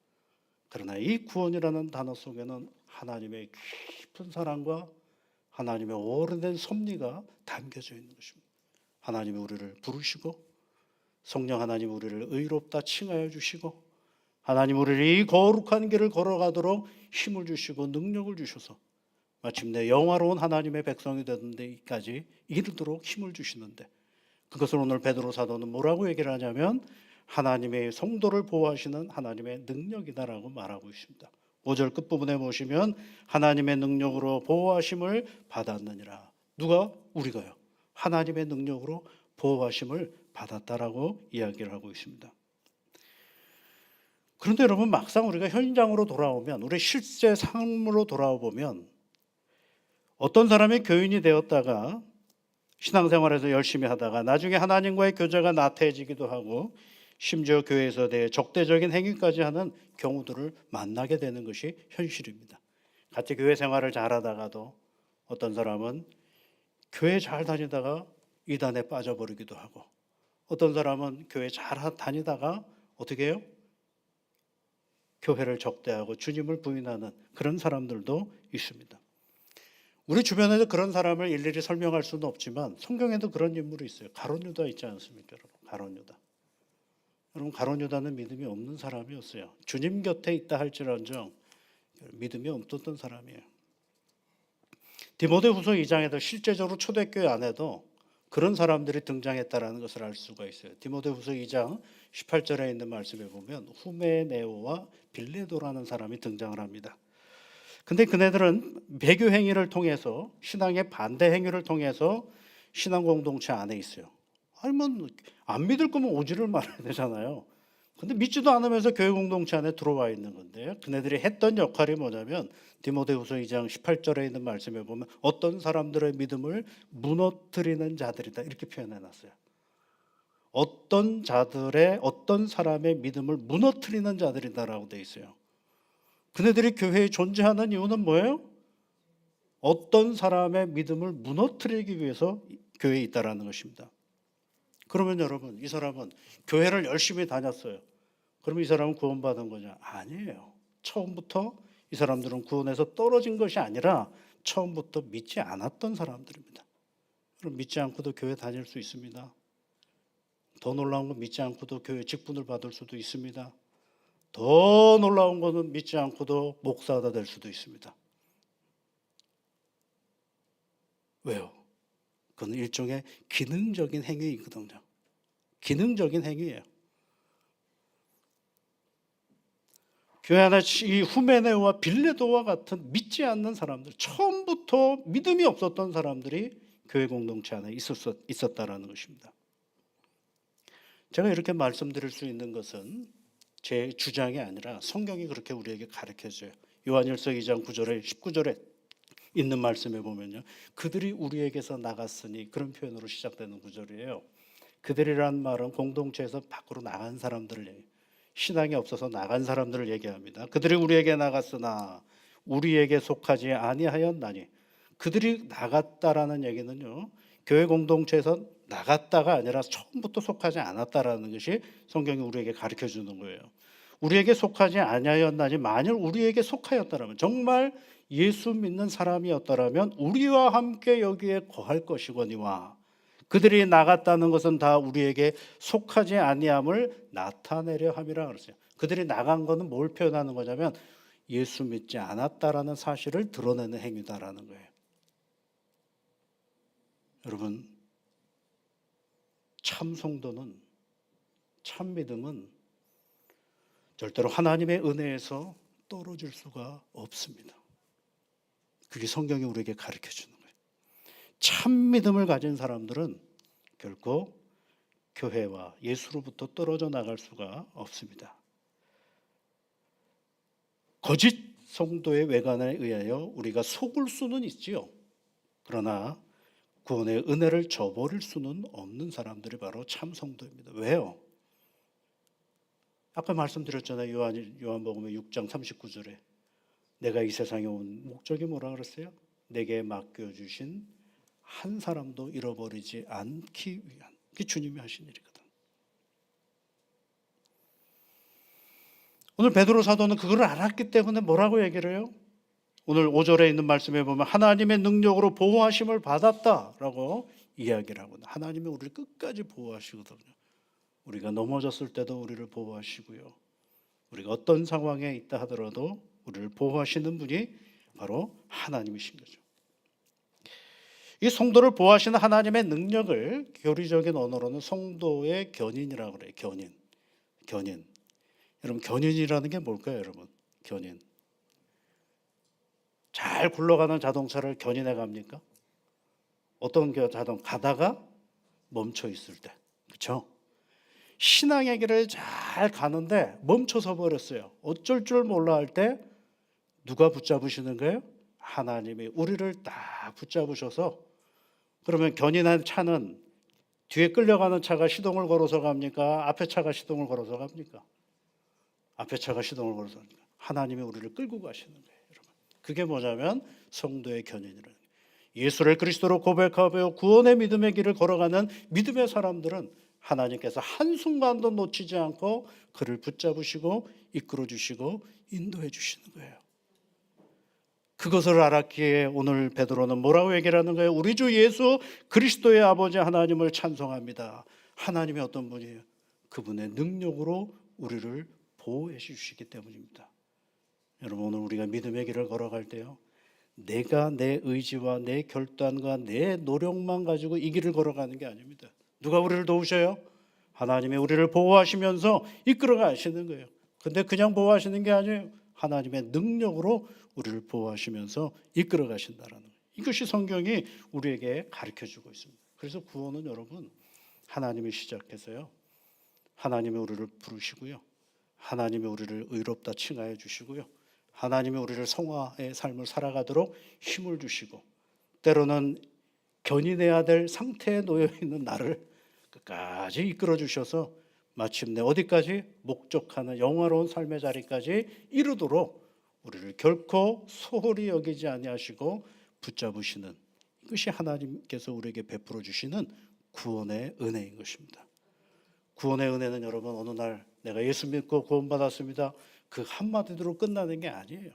Speaker 1: 그러나 이 구원이라는 단어 속에는 하나님의 깊은 사랑과 하나님의 오래된 섭리가 담겨져 있는 것입니다. 하나님이 우리를 부르시고, 성령 하나님 우리를 의롭다 칭하여 주시고, 하나님 우리를 이 거룩한 길을 걸어가도록 힘을 주시고 능력을 주셔서 마침내 영화로운 하나님의 백성이 되는 데까지 이르도록 힘을 주시는데, 그것을 오늘 베드로 사도는 뭐라고 얘기를 하냐면 하나님의 성도를 보호하시는 하나님의 능력이다라고 말하고 있습니다. 5절 끝부분에 보시면 하나님의 능력으로 보호하심을 받았느니라. 누가? 우리가요. 하나님의 능력으로 보호하심을 받았다라고 이야기를 하고 있습니다. 그런데 여러분, 막상 우리가 현장으로 돌아오면, 우리 실제 삶으로 돌아오면 어떤 사람이 교인이 되었다가 신앙생활에서 열심히 하다가 나중에 하나님과의 교제가 나태해지기도 하고 심지어 교회에서 대해 적대적인 행위까지 하는 경우들을 만나게 되는 것이 현실입니다. 같이 교회 생활을 잘하다가도 어떤 사람은 교회 잘 다니다가 이단에 빠져버리기도 하고, 어떤 사람은 교회 잘 다니다가 어떻게 해요? 교회를 적대하고 주님을 부인하는 그런 사람들도 있습니다. 우리 주변에도 그런 사람을 일일이 설명할 수는 없지만 성경에도 그런 인물이 있어요. 가룟 유다 있지 않습니까, 여러분? 가룟 유다. 여러분, 가룟 유다는 믿음이 없는 사람이었어요. 주님 곁에 있다 할지언정 믿음이 없었던 사람이에요. 디모데후서 2장에도 실제적으로 초대교회 안에도 그런 사람들이 등장했다라는 것을 알 수가 있어요. 디모데후서 2장 18절에 있는 말씀에 보면 후메네오와 빌레도라는 사람이 등장을 합니다. 근데 그네들은 배교 행위를 통해서, 신앙의 반대 행위를 통해서 신앙 공동체 안에 있어요. 아니 뭐 안 믿을 거면 오지를 말아야 되잖아요. 근데 믿지도 않으면서 교회 공동체 안에 들어와 있는 건데, 그네들이 했던 역할이 뭐냐면 디모데후서 2장 18절에 있는 말씀에 보면 어떤 사람들의 믿음을 무너뜨리는 자들이다 이렇게 표현해 놨어요. 어떤 사람의 믿음을 무너뜨리는 자들이다라고 돼 있어요. 그네들이 교회에 존재하는 이유는 뭐예요? 어떤 사람의 믿음을 무너뜨리기 위해서 교회에 있다라는 것입니다. 그러면 여러분, 이 사람은 교회를 열심히 다녔어요. 그러면 이 사람은 구원받은 거냐? 아니에요. 처음부터 이 사람들은 구원에서 떨어진 것이 아니라 처음부터 믿지 않았던 사람들입니다. 그럼 믿지 않고도 교회 다닐 수 있습니다. 더 놀라운 건 믿지 않고도 교회 직분을 받을 수도 있습니다. 더 놀라운 거는 믿지 않고도 목사가 될 수도 있습니다. 왜요? 그건 일종의 기능적인 행위이거든요. 기능적인 행위예요. 교회 안에 이 후메네오와 빌레도와 같은 믿지 않는 사람들, 처음부터 믿음이 없었던 사람들이 교회 공동체 안에 있었다라는 것입니다. 제가 이렇게 말씀드릴 수 있는 것은 제 주장이 아니라 성경이 그렇게 우리에게 가르쳐줘요. 요한일서 2장 9절에 19절에 있는 말씀에 보면요, 그들이 우리에게서 나갔으니, 그런 표현으로 시작되는 구절이에요. 그들이란 말은 공동체에서 밖으로 나간 사람들을 얘기해요. 신앙이 없어서 나간 사람들을 얘기합니다. 그들이 우리에게 나갔으나 우리에게 속하지 아니하였나니. 그들이 나갔다라는 얘기는요, 교회 공동체에서 나갔다가 아니라 처음부터 속하지 않았다라는 것이 성경이 우리에게 가르쳐 주는 거예요. 우리에게 속하지 아니하였나니, 만일 우리에게 속하였다라면, 정말 예수 믿는 사람이었다라면 우리와 함께 여기에 거할 것이거니와, 그들이 나갔다는 것은 다 우리에게 속하지 아니함을 나타내려 함이라 그랬어요. 그들이 나간 것은 뭘 표현하는 거냐면 예수 믿지 않았다라는 사실을 드러내는 행위다라는 거예요. 여러분, 참 성도는, 참 믿음은 절대로 하나님의 은혜에서 떨어질 수가 없습니다. 그게 성경이 우리에게 가르쳐 주는 거예요. 참 믿음을 가진 사람들은 결코 교회와 예수로부터 떨어져 나갈 수가 없습니다. 거짓 성도의 외관에 의하여 우리가 속을 수는 있지요. 그러나 구원의 은혜를 저버릴 수는 없는 사람들이 바로 참 성도입니다. 왜요? 아까 말씀드렸잖아요. 요한복음 6장 39절에 내가 이 세상에 온 목적이 뭐라 그랬어요? 내게 맡겨주신 한 사람도 잃어버리지 않기 위한, 그게 주님이 하신 일이거든. 오늘 베드로 사도는 그걸 알았기 때문에 뭐라고 얘기를 해요? 오늘 5절에 있는 말씀에 보면 하나님의 능력으로 보호하심을 받았다라고 이야기를 하거든요. 하나님이 우리를 끝까지 보호하시거든요. 우리가 넘어졌을 때도 우리를 보호하시고요. 우리가 어떤 상황에 있다 하더라도 우리를 보호하시는 분이 바로 하나님이신 거죠. 이 성도를 보호하시는 하나님의 능력을 교리적인 언어로는 성도의 견인이라고 그래요. 견인. 여러분, 견인이라는 게 뭘까요, 여러분? 견인. 잘 굴러가는 자동차를 견인해 갑니까? 어떤 가다가 멈춰 있을 때, 그렇죠? 신앙의 길을 잘 가는데 멈춰서 버렸어요. 어쩔 줄 몰라 할 때 누가 붙잡으시는 거예요? 하나님이 우리를 딱 붙잡으셔서. 그러면 견인한 차는 뒤에 끌려가는 차가 시동을 걸어서 갑니까? 앞에 차가 시동을 걸어서 갑니까? 앞에 차가 시동을 걸어서 갑니까? 하나님이 우리를 끌고 가시는 거예요, 여러분. 그게 뭐냐면 성도의 견인이라는 거예요. 예수를 그리스도로 고백하며 구원의 믿음의 길을 걸어가는 믿음의 사람들은 하나님께서 한순간도 놓치지 않고 그를 붙잡으시고 이끌어 주시고 인도해 주시는 거예요. 그것을 알았기에 오늘 베드로는 뭐라고 얘기를 하는 거예요? 우리 주 예수 그리스도의 아버지 하나님을 찬송합니다. 하나님이 어떤 분이에요? 그분의 능력으로 우리를 보호해 주시기 때문입니다. 여러분, 오늘 우리가 믿음의 길을 걸어갈 때요, 내가 내 의지와 내 결단과 내 노력만 가지고 이 길을 걸어가는 게 아닙니다. 누가 우리를 도우셔요? 하나님이 우리를 보호하시면서 이끌어 가시는 거예요. 근데 그냥 보호하시는 게 아니에요. 하나님의 능력으로 우리를 보호하시면서 이끌어 가신다라는 거예요. 이것이 성경이 우리에게 가르쳐주고 있습니다. 그래서 구원은 여러분, 하나님이 시작해서요, 하나님이 우리를 부르시고요, 하나님이 우리를 의롭다 칭하여 주시고요, 하나님이 우리를 성화의 삶을 살아가도록 힘을 주시고, 때로는 견인해야 될 상태에 놓여 있는 나를 끝까지 이끌어 주셔서 마침내 어디까지? 목적하는 영화로운 삶의 자리까지 이르도록 우리를 결코 소홀히 여기지 아니하시고 붙잡으시는, 이것이 하나님께서 우리에게 베풀어 주시는 구원의 은혜인 것입니다. 구원의 은혜는 여러분, 어느 날 내가 예수 믿고 구원받았습니다, 그 한마디로 끝나는 게 아니에요.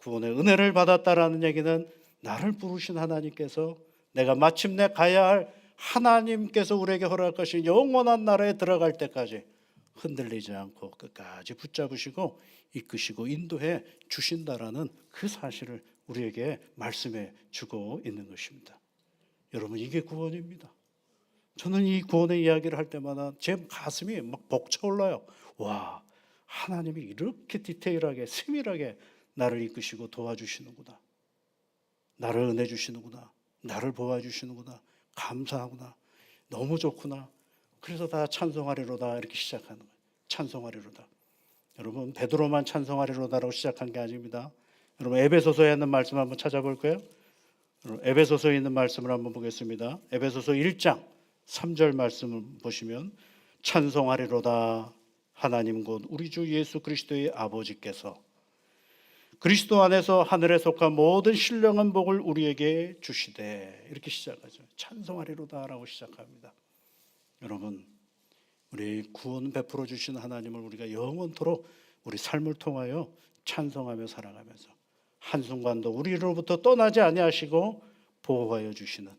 Speaker 1: 구원의 은혜를 받았다라는 얘기는 나를 부르신 하나님께서 내가 마침내 가야 할 하나님께서 우리에게 허락하신 영원한 나라에 들어갈 때까지 흔들리지 않고 끝까지 붙잡으시고 이끄시고 인도해 주신다라는 그 사실을 우리에게 말씀해 주고 있는 것입니다. 여러분, 이게 구원입니다. 저는 이 구원의 이야기를 할 때마다 제 가슴이 막 벅차올라요. 와, 하나님이 이렇게 디테일하게 세밀하게 나를 이끄시고 도와주시는구나. 나를 은혜 주시는구나. 나를 보아주시는구나. 감사하구나. 너무 좋구나. 그래서 다 찬송하리로다 이렇게 시작하는 거예요. 찬송하리로다. 여러분, 베드로만 찬송하리로다라고 시작한 게 아닙니다. 여러분, 에베소서에 있는 말씀 한번 찾아볼까요? 에베소서에 있는 말씀을 한번 보겠습니다. 에베소서 1장 3절 말씀을 보시면 찬송하리로다 하나님 곧 우리 주 예수 그리스도의 아버지께서 그리스도 안에서 하늘에 속한 모든 신령한 복을 우리에게 주시되 이렇게 시작하죠. 찬송하리로다라고 시작합니다. 여러분, 우리 구원 베풀어 주신 하나님을 우리가 영원토록 우리 삶을 통하여 찬송하며 살아가면서 한순간도 우리로부터 떠나지 아니하시고 보호하여 주시는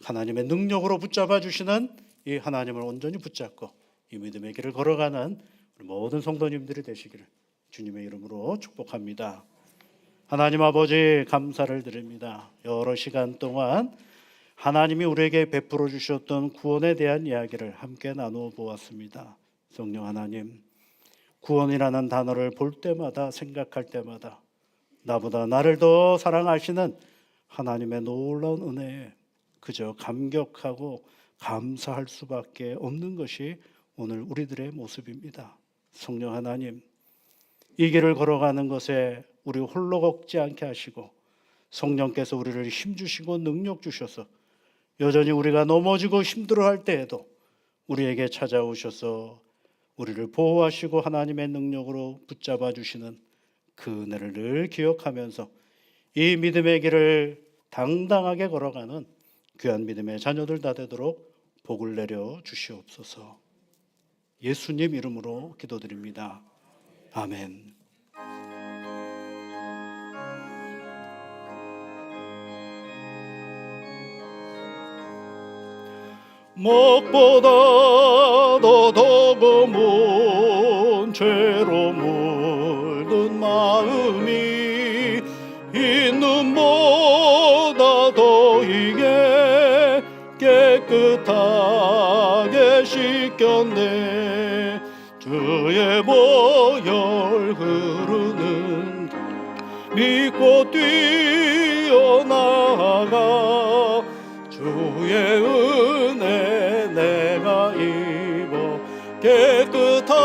Speaker 1: 하나님의 능력으로 붙잡아 주시는 이 하나님을 온전히 붙잡고 이 믿음의 길을 걸어가는 우리 모든 성도님들이 되시기를 주님의 이름으로 축복합니다. 하나님 아버지, 감사를 드립니다. 여러 시간 동안 하나님이 우리에게 베풀어 주셨던 구원에 대한 이야기를 함께 나누어 보았습니다. 성령 하나님, 구원이라는 단어를 볼 때마다 생각할 때마다 나보다 나를 더 사랑하시는 하나님의 놀라운 은혜에 그저 감격하고 감사할 수밖에 없는 것이 오늘 우리들의 모습입니다. 성령 하나님, 이 길을 걸어가는 것에 우리 홀로 걷지 않게 하시고 성령께서 우리를 힘주시고 능력 주셔서 여전히 우리가 넘어지고 힘들어할 때에도 우리에게 찾아오셔서 우리를 보호하시고 하나님의 능력으로 붙잡아 주시는 그 은혜를 늘 기억하면서 이 믿음의 길을 당당하게 걸어가는 귀한 믿음의 자녀들 다 되도록 복을 내려 주시옵소서. 예수님 이름으로 기도드립니다. 아멘. 목보다도 더 검은 죄로 물든 마음이 이 눈보다 더 이게 깨끗하게 씻겼네. 주의 보혈 흐르는 믿고 뛰어나가 주의 은혜 내가 입어 깨끗하게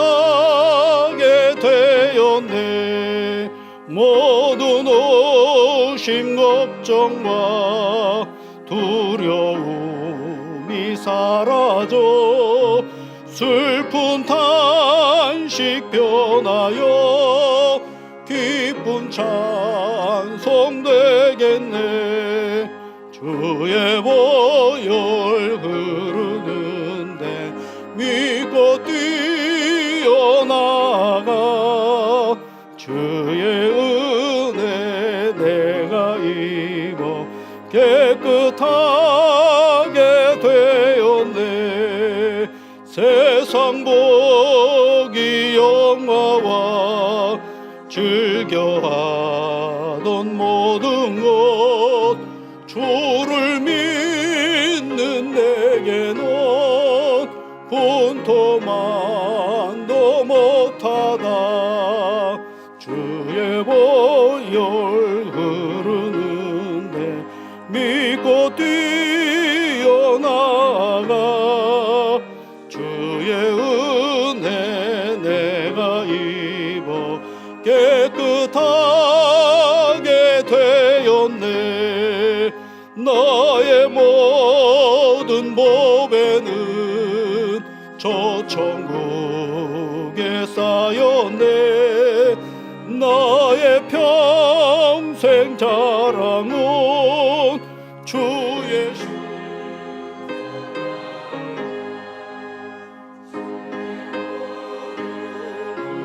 Speaker 1: 되었네. 모든 오심 걱정과 두려움이 사라져 슬픈 탄식 변하여 기쁜 찬송 되겠네. 주의 보혈 흐르는데 믿고 뛰어나가 주의 은혜 내가 입어 깨끗하게 되었네. 세상 보기 영화와 즐겨하던 모든 것 주를 믿는 내게는 분토만도 못하다. 주의 보혈 흐르는데 믿고 뛰어나가 주의 은혜 내가 입어 깨끗하게 되었네. 나의 모든 보배는 저 천국에 쌓였네. 나의 평생 자랑은 주의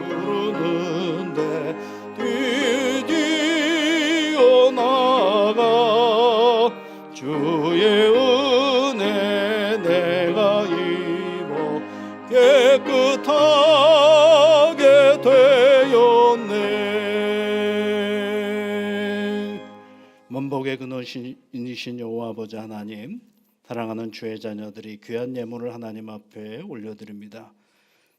Speaker 1: 흐르는데 뛰지 복의 근원이신 여호와 아버지 하나님, 사랑하는 주의 자녀들이 귀한 예물을 하나님 앞에 올려드립니다.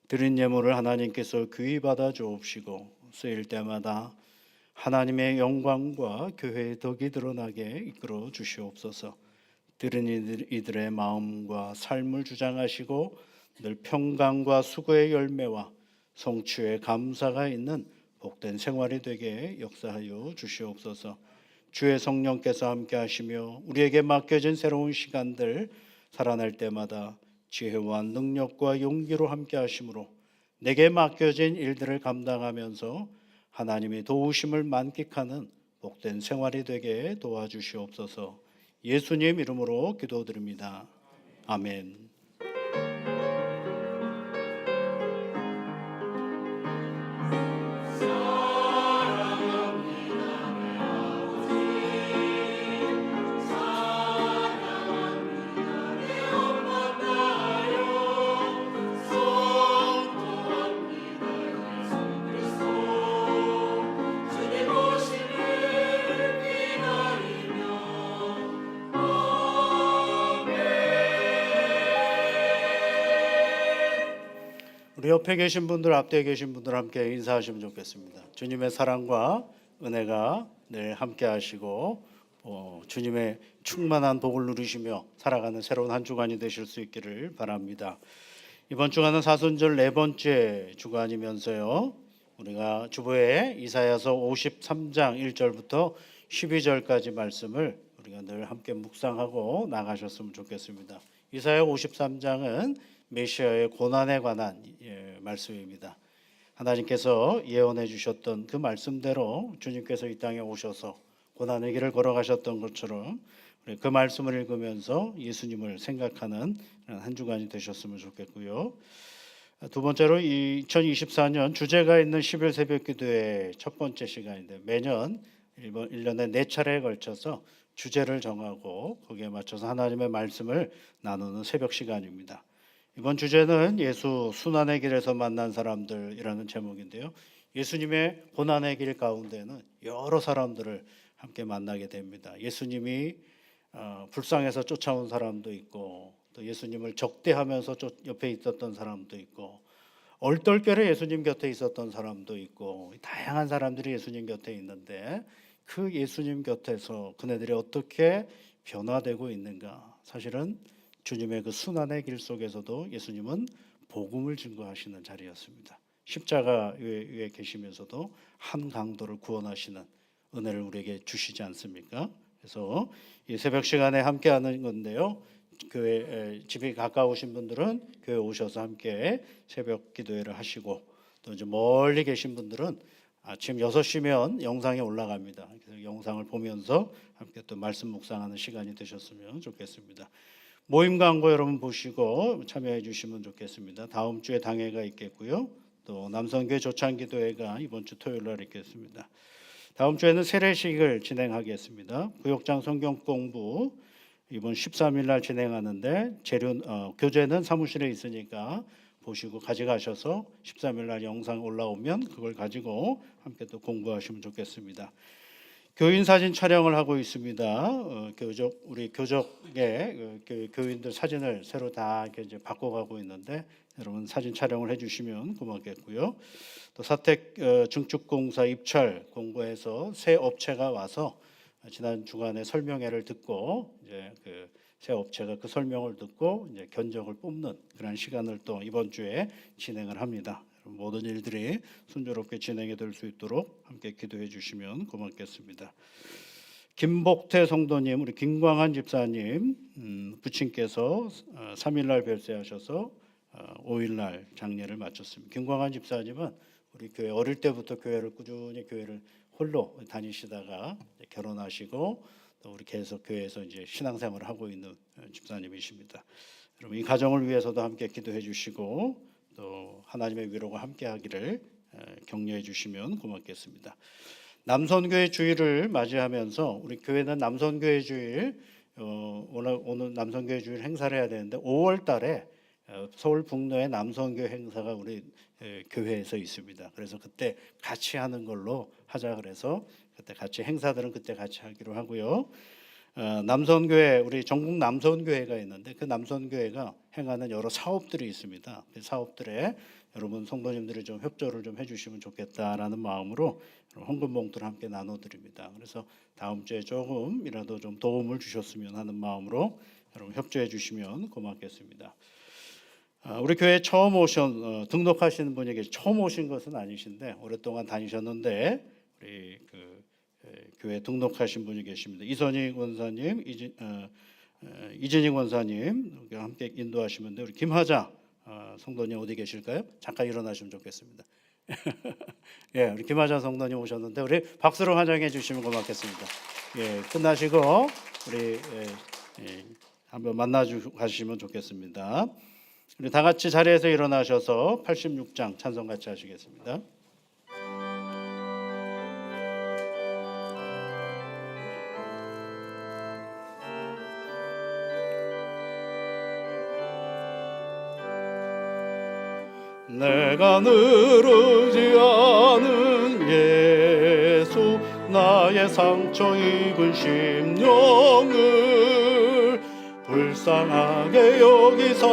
Speaker 1: 드린 예물을 하나님께서 귀히 받아 주옵시고 쓰일 때마다 하나님의 영광과 교회의 덕이 드러나게 이끌어 주시옵소서. 드린 이들의 마음과 삶을 주장하시고 늘 평강과 수고의 열매와 성취의 감사가 있는 복된 생활이 되게 역사하여 주시옵소서. 주의 성령께서 함께 하시며 우리에게 맡겨진 새로운 시간들 살아날 때마다 지혜와 능력과 용기로 함께 하심으로 내게 맡겨진 일들을 감당하면서 하나님의 도우심을 만끽하는 복된 생활이 되게 도와주시옵소서. 예수님 이름으로 기도드립니다. 아멘. 우리 옆에 계신 분들, 앞뒤에 계신 분들 함께 인사하시면 좋겠습니다. 주님의 사랑과 은혜가 늘 함께 하시고 주님의 충만한 복을 누리시며 살아가는 새로운 한 주간이 되실 수 있기를 바랍니다. 이번 주간은 사순절 네 번째 주간이면서요, 우리가 주보에 이사야서 53장 1절부터 12절까지 말씀을 우리가 늘 함께 묵상하고 나가셨으면 좋겠습니다. 이사야 53장은 메시아의 고난에 관한 말씀입니다. 하나님께서 예언해 주셨던 그 말씀대로 주님께서 이 땅에 오셔서 고난의 길을 걸어가셨던 것처럼 우리 그 말씀을 읽으면서 예수님을 생각하는 한 주간이 되셨으면 좋겠고요. 두 번째로 2024년 주제가 있는 10일 새벽 기도의 첫 번째 시간인데, 매년 1년에 4차례에 걸쳐서 주제를 정하고 거기에 맞춰서 하나님의 말씀을 나누는 새벽 시간입니다. 이번 주제는 예수 순환의 길에서 만난 사람들이라는 제목인데요. 예수님의 고난의 길 가운데는 여러 사람들을 함께 만나게 됩니다. 예수님이 불쌍해서 쫓아온 사람도 있고, 또 예수님을 적대하면서 옆에 있었던 사람도 있고, 얼떨결에 예수님 곁에 있었던 사람도 있고, 다양한 사람들이 예수님 곁에 있는데 그 예수님 곁에서 그네들이 어떻게 변화되고 있는가. 사실은 주님의 그 순환의 길 속에서도 예수님은 복음을 증거하시는 자리였습니다. 십자가 위에 계시면서도 한 강도를 구원하시는 은혜를 우리에게 주시지 않습니까? 그래서 이 새벽 시간에 함께하는 건데요. 교회 집이 가까우신 분들은 교회 오셔서 함께 새벽 기도회를 하시고, 또 이제 멀리 계신 분들은 아침 6시면 영상에 올라갑니다. 그래서 영상을 보면서 함께 또 말씀 묵상하는 시간이 되셨으면 좋겠습니다. 모임 광고 여러분 보시고 참여해 주시면 좋겠습니다. 다음 주에 당회가 있겠고요. 또 남성교회 조찬기도회가 이번 주 토요일 날 있겠습니다. 다음 주에는 세례식을 진행하겠습니다. 구역장 성경 공부 이번 13일 날 진행하는데 교재는 사무실에 있으니까 보시고 가져가셔서 13일 날 영상 올라오면 그걸 가지고 함께 또 공부하시면 좋겠습니다. 교인 사진 촬영을 하고 있습니다. 우리 교적의 교인들 사진을 새로 다 이렇게 이제 바꿔가고 있는데 여러분 사진 촬영을 해주시면 고맙겠고요. 또 사택 증축공사 입찰 공고해서 새 업체가 와서 지난 주간에 설명회를 듣고 이제 그 새 업체가 그 설명을 듣고 이제 견적을 뽑는 그런 시간을 또 이번 주에 진행을 합니다. 모든 일들이 순조롭게 진행이 될 수 있도록 함께 기도해 주시면 고맙겠습니다. 김복태 성도님, 우리 김광한 집사님 부친께서 3일 날 별세하셔서 5일 날 장례를 마쳤습니다. 김광한 집사님은 우리 교회 어릴 때부터 꾸준히 교회를 홀로 다니시다가 결혼하시고 또 우리 계속 교회에서 이제 신앙생활을 하고 있는 집사님이십니다. 여러분 이 가정을 위해서도 함께 기도해 주시고 또 하나님의 위로가 함께하기를 격려해 주시면 고맙겠습니다. 남선교회 주일을 맞이하면서 우리 교회는 남선교회 주일 오늘 남선교회 주일 행사를 해야 되는데 5월 달에 서울 북로에 남성교회 행사가 우리 교회에서 있습니다. 그래서 그때 같이 하는 걸로 하자 그래서 그때 같이 행사들은 그때 같이 하기로 하고요. 남선교회 우리 전국 남선교회가 있는데 그 남선교회가 행하는 여러 사업들이 있습니다. 그 사업들에 여러분 성도님들이 좀 협조를 좀 해주시면 좋겠다라는 마음으로 헌금 봉투를 함께 나눠드립니다. 그래서 다음 주에 조금이라도 좀 도움을 주셨으면 하는 마음으로 여러분 협조해 주시면 고맙겠습니다. 우리 교회 처음 등록하시는 분에게 처음 오신 것은 아니신데 오랫동안 다니셨는데 우리 교회 등록하신 분이 계십니다. 이선희 권사님, 이진희 권사님 함께 인도하시면 돼요. 우리 김하자 성도님 어디 계실까요? 잠깐 일어나시면 좋겠습니다. 예, 우리 김하자 성도님 오셨는데 우리 박수로 환영해 주시면 고맙겠습니다. 예, 끝나시고 우리 한번 만나 가시면 좋겠습니다. 우리 다 같이 자리에서 일어나셔서 86장 찬송 같이 하시겠습니다. 내가 늘지 않은 예수 나의 상처 입은 심령을 불쌍하게 여기사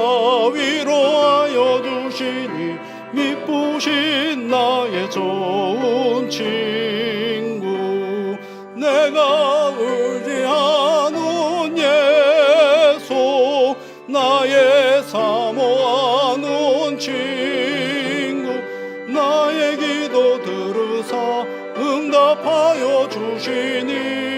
Speaker 1: 위로하여 주시니 미쁘신 나의 좋은 친구 내가 의지하는 예수 나의 사모하는 친구 나의 기도 들으사 응답하여 주시니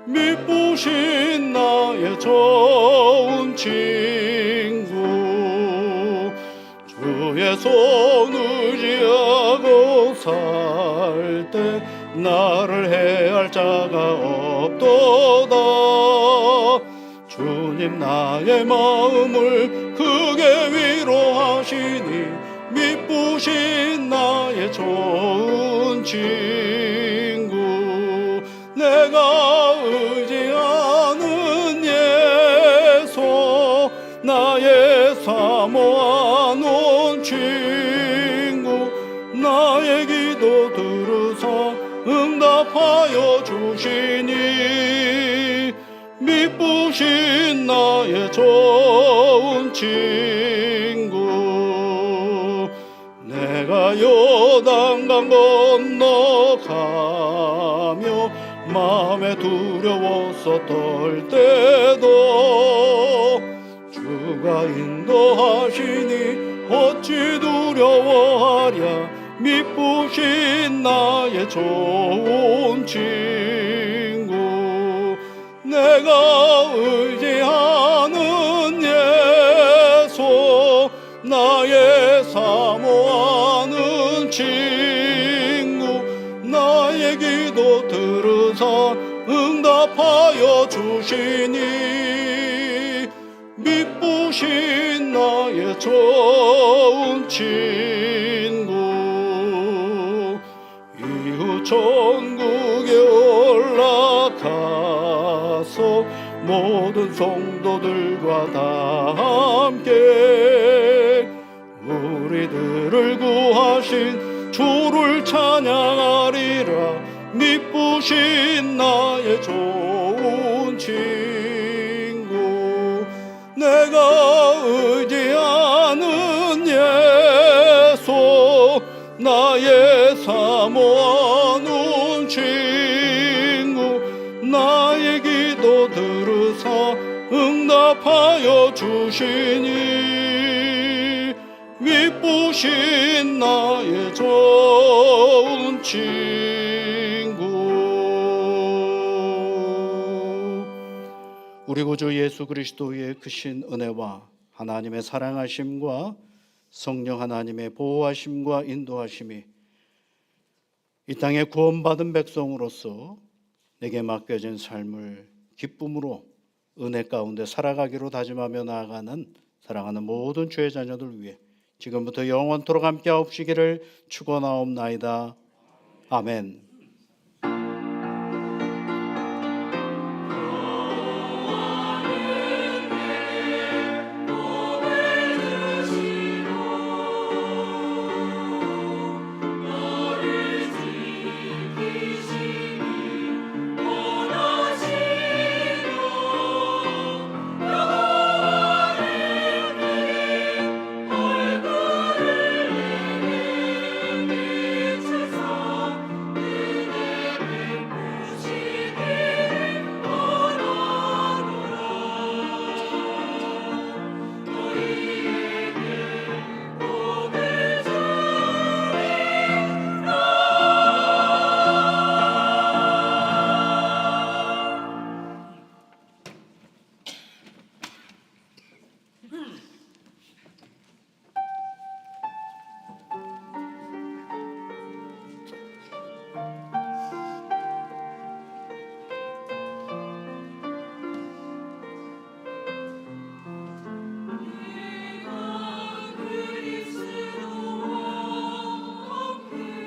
Speaker 1: 미쁘신 나의 좋은 친구 주의 손 의지하고 살 때 나를 해할 자가 없도다 주님 나의 마음을 크게 위로하시니 미쁘신 나의 좋은 친구 내가 의지하는 예수 나의 사모하는 친구 나의 기도 들으사 응답하여 주시니 미쁘신 나의 좋은 친구 내가 요단강 건너가며 마음에 두려워서 떨 때도 주가 인도하시니 어찌 두려워하랴 미쁘신 나의 좋은 친구 내가 의지하는 예수 나의 사모하는 친구 나의 기도 들으사 응답하여 주시니 미쁘신 나의 좋은 친구 이후 천국에 올라가서 모든 성도들과 다 함께 우리들을 구하신 주를 찬양하리라 미쁘신 나의 좋은 친구 내가 의지하는 예수 나의 사모하는 친구 나의 기도 들으사 응답하여 주시니 미쁘신 나의 좋은 친구 우리 구주 예수 그리스도의 크신 은혜와 하나님의 사랑하심과 성령 하나님의 보호하심과 인도하심이 이 땅에 구원받은 백성으로서 내게 맡겨진 삶을 기쁨으로 은혜 가운데 살아가기로 다짐하며 나아가는 사랑하는 모든 주의 자녀들 위해 지금부터 영원토록 함께 하옵시기를 축원하옵나이다. 아멘.